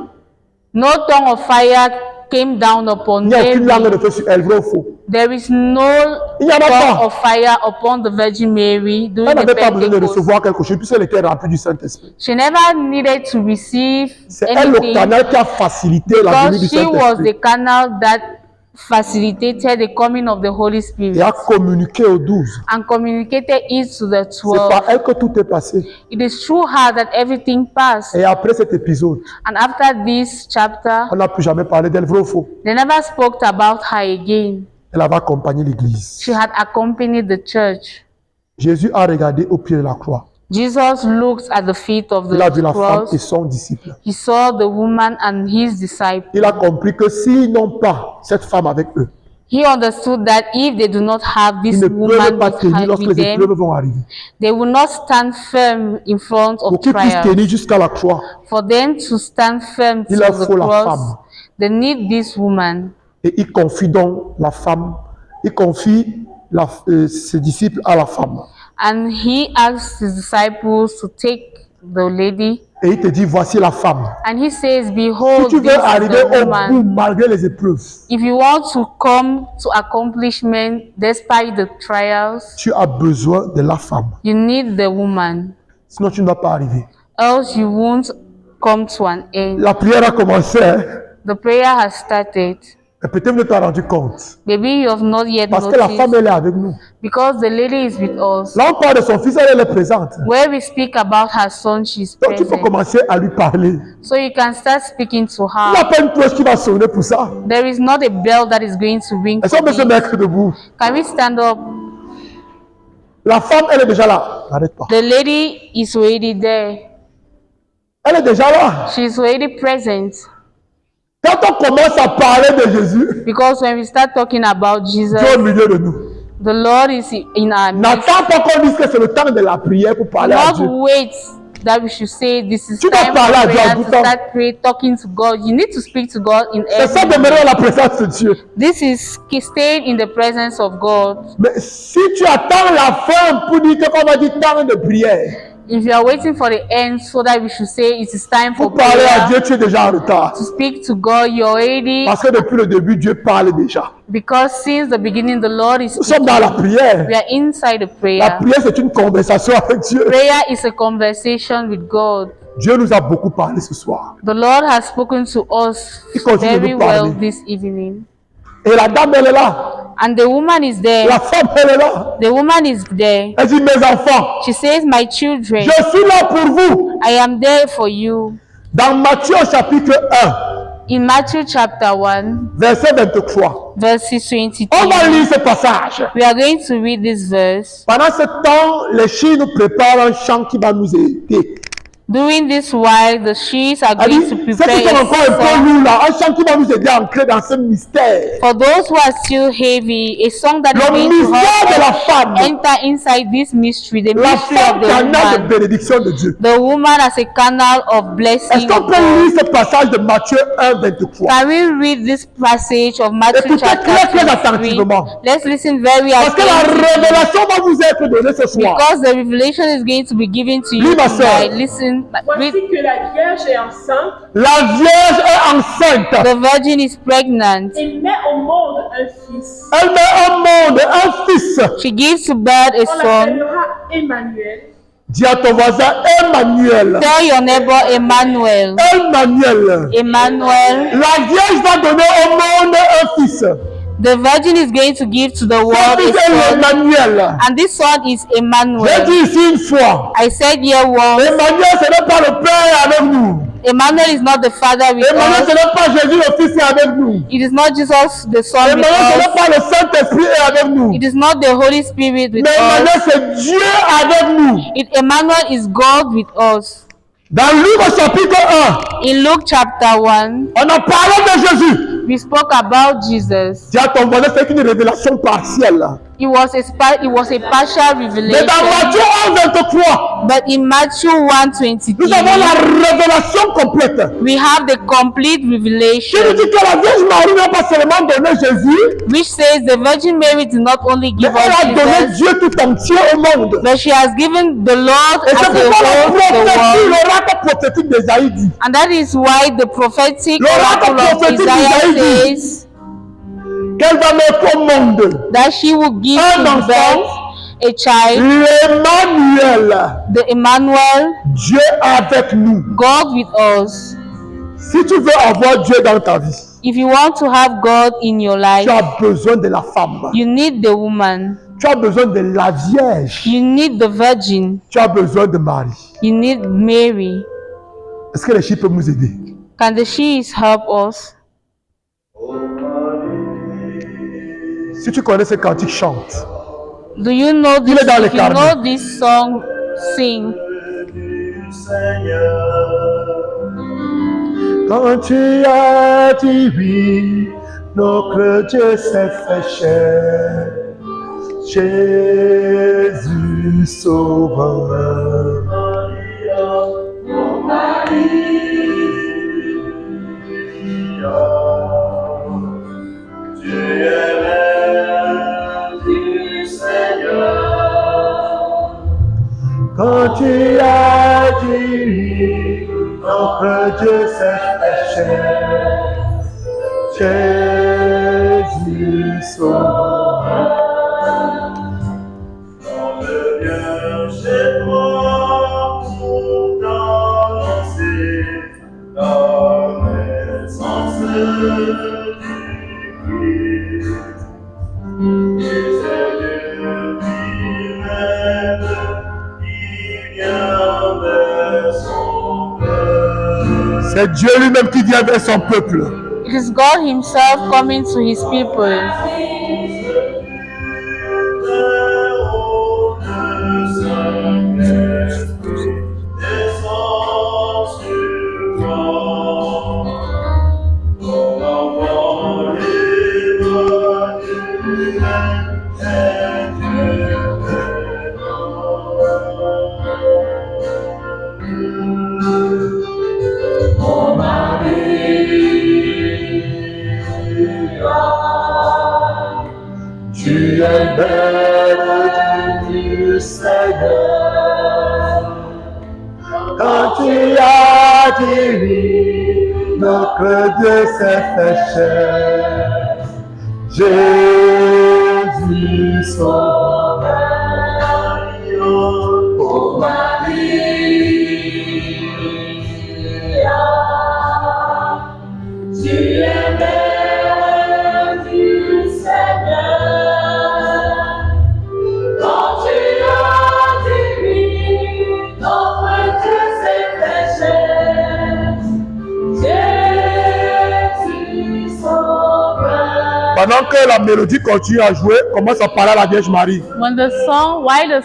no tongue of fire came down upon il n'y a aucune langue Mary. de feu sur elle, vrai ou faux. There is no Il n'y en a tongue pas. of fire upon the Virgin Mary during Elle the n'avait pas besoin de Pentecost. recevoir quelque chose puisqu'elle était remplie du Saint-Esprit. She never needed to receive C'est elle le anything canal qui a facilité la venue du because she was Saint-Esprit the canal that facilitated the coming of the Holy et Spirit a communiqué aux 12. and communicated it to the C'est 12. par elle que tout est passé. It is through her that everything passed. Et après cet épisode, And after this chapter, on n'a plus jamais parlé d'elle, vrai ou faux. they never spoke about her again. Elle avait accompagné l'Église. She had accompanied the church. Jésus a regardé au pied de la croix. Jesus looked at the feet of Il a vu the la femme et cross. son disciple. He saw the woman and his disciple. Il a compris que s'ils n'ont pas cette femme avec eux, He understood that if they do not have ils this ne peuvent woman pas tenir lorsque with les them, épreuves vont arriver. they will not stand firm in front Pour of qu'ils puissent trials. tenir jusqu'à la croix, For them to stand firm il to leur the faut la cross, femme. they need this woman. Et il confie donc la femme, il confie ses disciples à la femme. And he asked his disciples to take the lady. Et il te dit, voici la femme. And he says, Si behold, tu this veux is arriver the au woman. bout malgré les épreuves, If you want to come to accomplishment despite the trials, tu as besoin de la femme. you need the woman. Sinon, tu ne vas pas arriver. Else you won't come to an end. La prière a commencé, hein. The prayer has started. Et peut-être que tu t'as rendu compte. Maybe you have not yet Parce que la femme, noticed elle est avec nous. because the lady is with us. Là, on parle de son fils, elle est présente. Where we speak about her son, she's Donc, il faut present. commencer à lui parler. So you can start speaking to Il n'y a her. pas une cloche qui va sonner pour ça. There is not a bell that is going to ring Est-ce for qu'on peut se me. mettre debout? Can we stand up? La femme, elle est déjà là. N'arrête pas. The lady is already there. Elle est déjà là. She's already present. Quand on commence à parler de Jésus, Because when we start talking about Jesus, Dieu est au milieu de nous. the Lord is in our midst. N'attends pas qu'on dise que c'est le temps de la prière pour parler à Dieu. Not wait that we should say this is Tu dois time parler à for Dieu en prayer tout to temps. start praying, talking to God. You need to speak to God in C'est ça every demeurer dans la présence de Dieu. This is staying in the presence of God. Mais si tu attends la fin pour dire qu'on va dire temps de prière, If you are waiting for the end so that we should say it is time for Pour parler à Dieu, prayer, tu es déjà en retard. to speak to God, you're already, Parce que depuis le début, Dieu parle déjà. because since the beginning the Lord is Nous sommes dans la speaking. prière. We are inside the La prayer. prière, c'est une conversation avec Dieu. Prayer is a conversation with God. Dieu nous a beaucoup parlé ce soir. The Lord has spoken to us Il continue de very nous parler. well this evening. Et la dame, elle est là. And the woman is there. La femme, elle est là. The woman is there. Elle dit, mes enfants, She says, my children, je suis là pour vous. I am there for you. Dans Matthieu chapitre 1, In Matthew chapter 1, verset 23. verses 22. On va lire ce passage. We are going to read this verse. Pendant ce temps, les filles nous préparent un chant qui va nous aider. During this while, the sheets are Elle going dit, to c'est prepare qui sont encore un a peu song. lourds là, un chant qui va nous aider à entrer dans ce mystère. For those who are still heavy, a song that is Le going to mystère de la help us femme. enter inside this mystery, the La mystery femme of the canal de woman. bénédiction de Dieu. The woman as a canal of Est-ce blessing qu'on of peut God. lire ce passage de Matthieu 1, 23? Can we read this passage of Matthew Écoutez chapter très, très 23? attentivement. Let's listen very Parce que la attentively. révélation va vous être donnée ce soir. Because the revelation is going to be given to you Lis, ma sœur. tonight. Listen, read. Voici que la Vierge est enceinte La Vierge est enceinte. The virgin is pregnant. et met au monde un fils. Elle met au monde un fils. She gives to birth a On son. l'appellera Emmanuel. Dis à ton voisin, Emmanuel. Tell your neighbor Emmanuel. Emmanuel. Emmanuel. La Vierge va donner au monde un fils. The virgin is going to give to the Ce world fils a est son. Emmanuel. And this son is J'ai Emmanuel. dit ici une fois. I said here once, Emmanuel, ce n'est pas le Père avec nous. Emmanuel is not the father with Emmanuel, ce us. n'est pas Jésus le Fils est avec nous. It is not Jesus the Son with Emmanuel, ce n'est us. pas le Saint-Esprit est avec nous. It is not the Holy Spirit with Mais Emmanuel, us. c'est Dieu avec nous. Emmanuel is God with us. Dans Luc au chapitre 1, In Luke chapter 1, on a parlé de Jésus. we spoke about Jesus. Dis à ton voisin, c'est une révélation partielle. It was a partial Mais dans revelation. Matthieu 11, 23, But in Matthew 1:23, nous avons la révélation complète. we have the complete Qui nous revelation, dit que la Vierge Marie n'a pas seulement donné Jésus, which says the Virgin Mary did not only mais give elle a donné us Jesus, Dieu tout entier au monde. but she has given the Lord Et as c'est a pourquoi la whole to the prophétie, world. l'oracle prophétique d'Ésaïe dit, And that is why the prophetic L'oracle oracle of prophétique Isaiah d'Isaïe says qu'elle va mettre au monde that she will give Un to enfant. birth a child, l'Emmanuel, the Emmanuel, Dieu avec nous. God with us. Si tu veux avoir Dieu dans ta vie, If you want to have God in your life, tu as besoin de la femme. you need the woman, Tu as besoin de la Vierge. you need the Virgin, Tu as besoin de Marie. you need Mary. Est-ce que les chiffres peuvent nous aider? Can the she's help us? Si tu connais ce cantique, chante. Do you know this? est dans les If you carnets. know this song, sing. Quand tu as dit oui, notre Dieu s'est fait chair. Jésus sauveur. Quand tu as dit oui, notre Dieu s'est fait chair. Jésus sauveur. Viens chez toi pour danser la naissance du Christ. Et c'est Dieu lui-même qui vient vers son peuple. C'est Dieu lui-même qui vient vers son peuple. It is God Himself coming to His people. Tu es belle du Seigneur, Quand tu as dit oui, notre Dieu s'est fait chair. Jésus sauveur, oh Maria, tu es mère du Seigneur. Quand tu as dit oui, notre Dieu s'est fait chair. Jésus sauveur. Pendant que la mélodie continue à jouer, commence à parler à la Vierge Marie. While the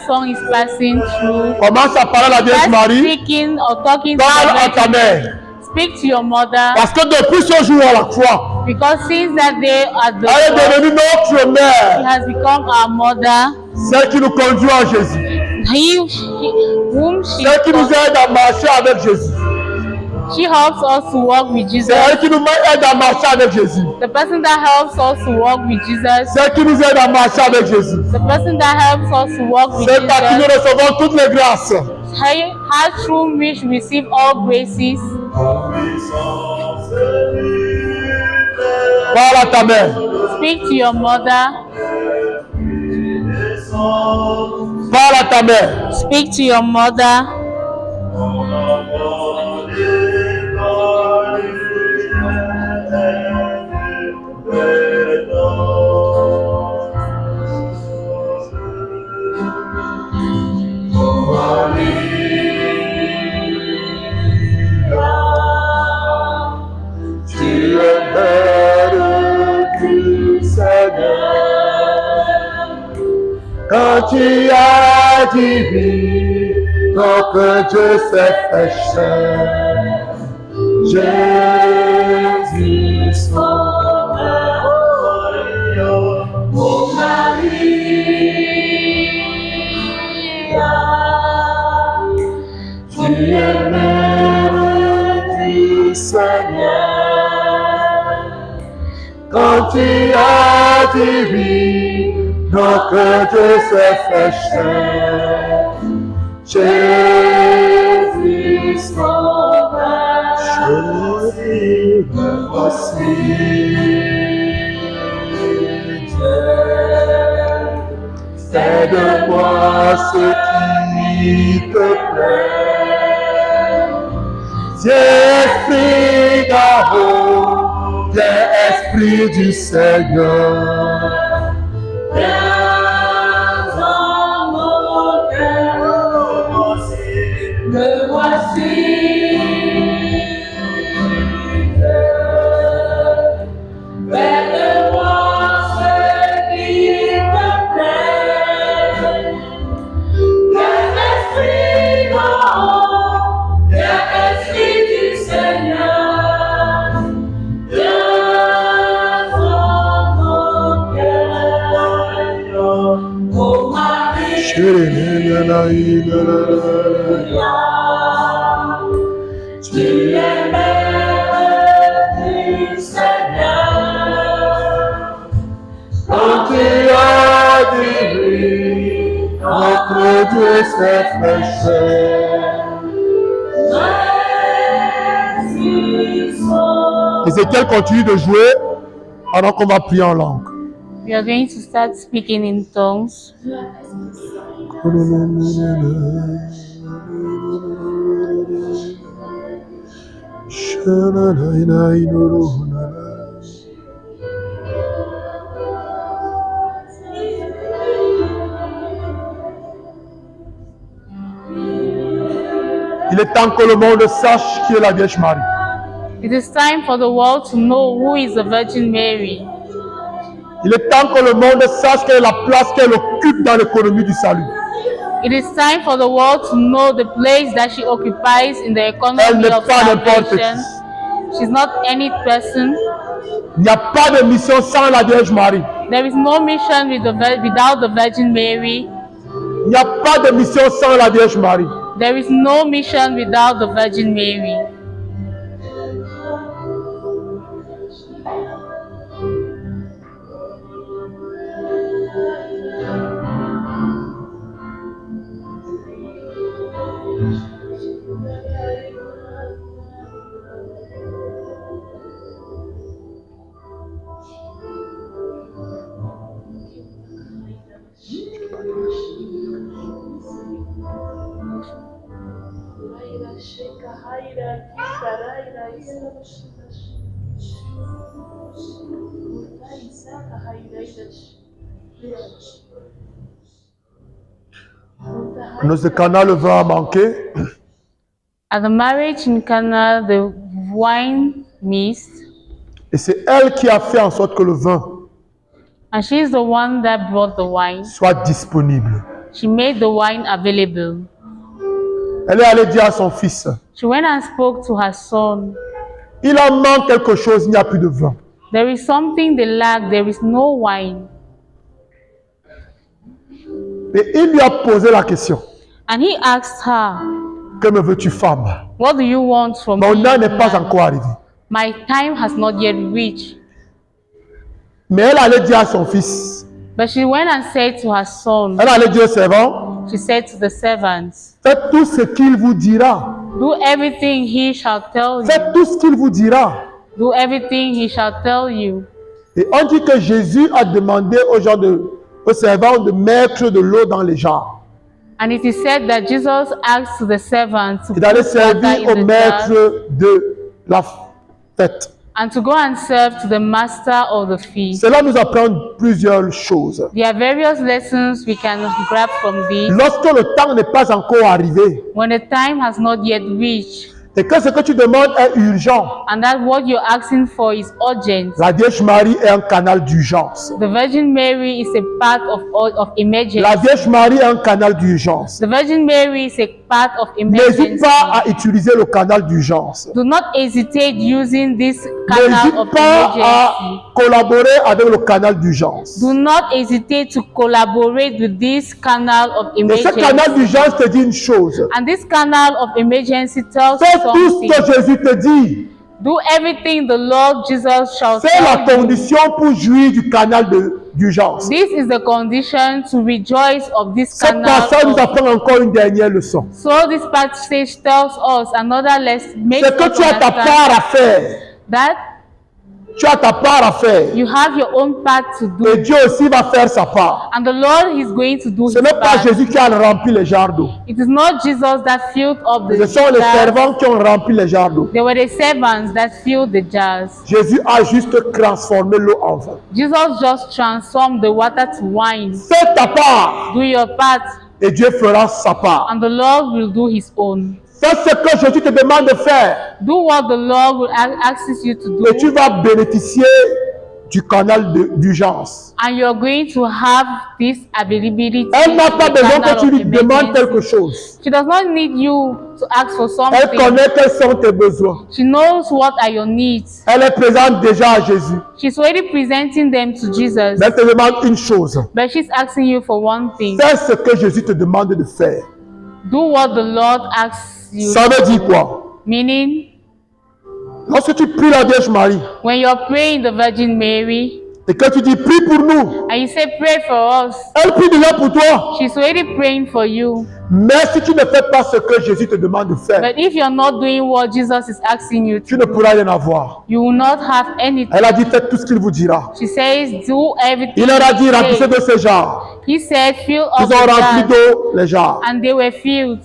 song is passing through, Commence à parler à la Vierge start Marie. speaking or talking to Parle the à ta Virgin mère. Mary. Speak to your mother, Parce que depuis ce jour à la croix, because since that day at the elle est cross, devenue notre she mère, has become our mother, celle qui nous conduit à Jésus, whom she celle qui nous aide à marcher avec Jésus. helps us to walk with C'est Jesus. elle qui nous aide à marcher avec Jésus. The person that helps us to walk with Jesus, Celle qui nous aide à marcher avec Jésus. the person that helps us to walk with C'est par qui nous Jesus, recevons toutes les grâces. her through which we receive all graces. Parle à ta mère. Speak to your mother, Parle à ta mère. speak to your mother. Tu es mère du Seigneur. Quand tu as dit oui, notre Dieu s'est fait chair. Jésus sauveur, oh Maria, tu es mère du Seigneur. Quand tu as dit oui, notre Dieu s'est fait chair. Jésus sauveur, choisis, me voici. Fais de moi ce qui te plaît. Viens esprit d'Aaron, viens esprit du Seigneur. Me voici, fais de moi ce qui te plaît. Viens esprit d'Aaron, viens esprit du Seigneur. Viens dans mon cœur, oh Marie. Tu es mère du Seigneur. Quand tu as dit oui, notre Dieu s'est fait chair. Ézéchiel continue de jouer alors qu'on va prier en langue. We are going to start speaking in tongues. Il est temps que le monde sache qui est la Vierge Marie. It is time for the world to know who is the Virgin Mary. Il est temps que le monde sache quelle est la place qu'elle occupe dans l'économie du salut. It is time for the world to know the place that she occupies in the Elle economy n'est of pas n'importe salvation. qui. She's not any person. Il n'y a pas de mission sans la Vierge Marie. There is no mission without the Virgin Mary. Il n'y a pas de mission sans la Vierge Marie. There is no mission without the Virgin Mary. Dans ce Cana, le vin a manqué. At the marriage in Cana, the wine missed, Et c'est elle qui a fait en sorte que le vin and she is the one that brought the wine. soit disponible. She made the wine available. Elle est allée dire à son fils, She went and spoke to her son. il en manque quelque chose, il n'y a plus de vin. There is something they lack, there is no wine. Et il lui a posé la question, And he asked her, que me veux-tu, femme? what do you want from Mon me? heure n'est pas man? encore arrivé. My time has not yet reached. Mais elle allait dire à son fils, But she went and said to her son, elle allait dire au servant, she said to the servants, faites tout ce qu'il vous dira. do everything he shall tell you. Faites tout ce qu'il vous dira. Do everything he shall tell you. Et on dit que Jésus a demandé aux servants de mettre de l'eau dans les jarres And it is said that Jesus asked the servants to et d'aller put water servir au in the maître jars de la fête. and to go and serve to the master of the feast. Cela nous apprend plusieurs choses. There are various lessons we can grab from this. Lorsque le temps n'est pas encore arrivé When the time has not yet reached, et que ce que tu demandes est urgent, and that what you're asking for is urgent, la Vierge Marie est un canal d'urgence. the Virgin Mary is a part of emergency. La Vierge Marie est un canal d'urgence. The Virgin Mary is a part of N'hésite emergency. pas à utiliser le canal d'urgence. Do not hesitate using this canal N'hésite of pas emergency. à collaborer avec le canal d'urgence. Do not hesitate to collaborate with this canal of Et ce emergency. canal d'urgence te dit une chose. And this canal of emergency tells Fais you tout something. ce que Jésus te dit. Do everything the Lord Jesus shall C'est la tell you. condition pour jouir du canal d'urgence. This is the condition to rejoice of this Cette canal. passage nous of- apprend encore une dernière leçon. So this passage tells us another lesson. Makes C'est que us tu as ta understand part à faire. that Tu as ta part à faire. you have your own part to do, Et Dieu aussi va faire sa part. and the Lord is going to do Ce His n'est pas part. Jésus qui a rempli les jarres d'eau. It is not Jesus that filled up the Ce sont les jars. servants qui ont rempli les jarres d'eau. They were the servants that filled the jars. Jésus a juste transformé l'eau en vin. Jesus just transformed the water to wine. Fais ta part Do your part, et Dieu fera sa part. and the Lord will do His own. Fais ce que Jésus te demande de faire Do what the Lord will asks you to et tu do, vas bénéficier du canal d'urgence. and you're going to have this availability. Elle n'a pas to the besoin canal que tu of lui demandes emergency. quelque chose. She does not need you to ask for Elle something. connaît quels sont tes besoins. She knows what are your needs. Elle est présente déjà à Jésus. She's already presenting them to Jesus, Mais elle te demande une chose. but she's asking you for one thing. Fais ce que Jésus te demande de faire. Do what the Lord asks you. Ça veut dire quoi? Meaning, Lorsque tu pries la Vierge Marie when you're praying the Virgin Mary, et que tu dis prie pour nous, and you say, pray for us, elle prie déjà pour toi. she's already praying for you. Mais si tu ne fais pas ce que Jésus te demande de faire, But if you're not doing what Jesus is asking you tu to, ne pourras rien avoir. you will not have anything. Elle a dit faites tout ce qu'il vous dira. She says, do everything. Il leur a dit he remplissez said. de ces jarres. He said, fill Ils up ont the rempli jars, d'eau les jarres. and they were filled.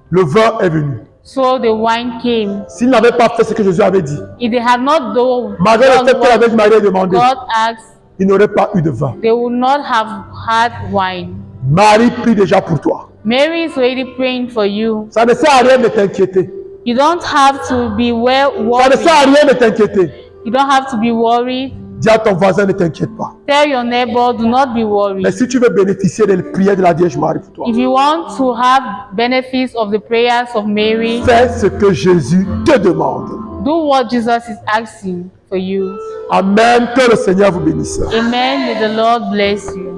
Le vin est venu. So the wine came. S'ils n'avaient pas fait ce que Jésus avait dit, If they had not malgré le done fait que la what Vierge Marie a demandé, God asked, ils n'auraient pas eu de vin. they would not have had wine. Marie prie déjà pour toi. Mary is already praying for you. Ça ne sert à rien de t'inquiéter. You don't have to be Ça ne worried. sert à rien de t'inquiéter. You don't have to be worried. Dis à ton voisin ne t'inquiète pas. Tell your neighbor, do not be Mais worried. si tu veux bénéficier des prières de la Vierge Marie pour toi, If you want to have benefits of the prayers of Mary, fais ce que Jésus te demande. do what Jesus is asking for you. Amen. Que le Seigneur vous bénisse. Amen. May the Lord bless you.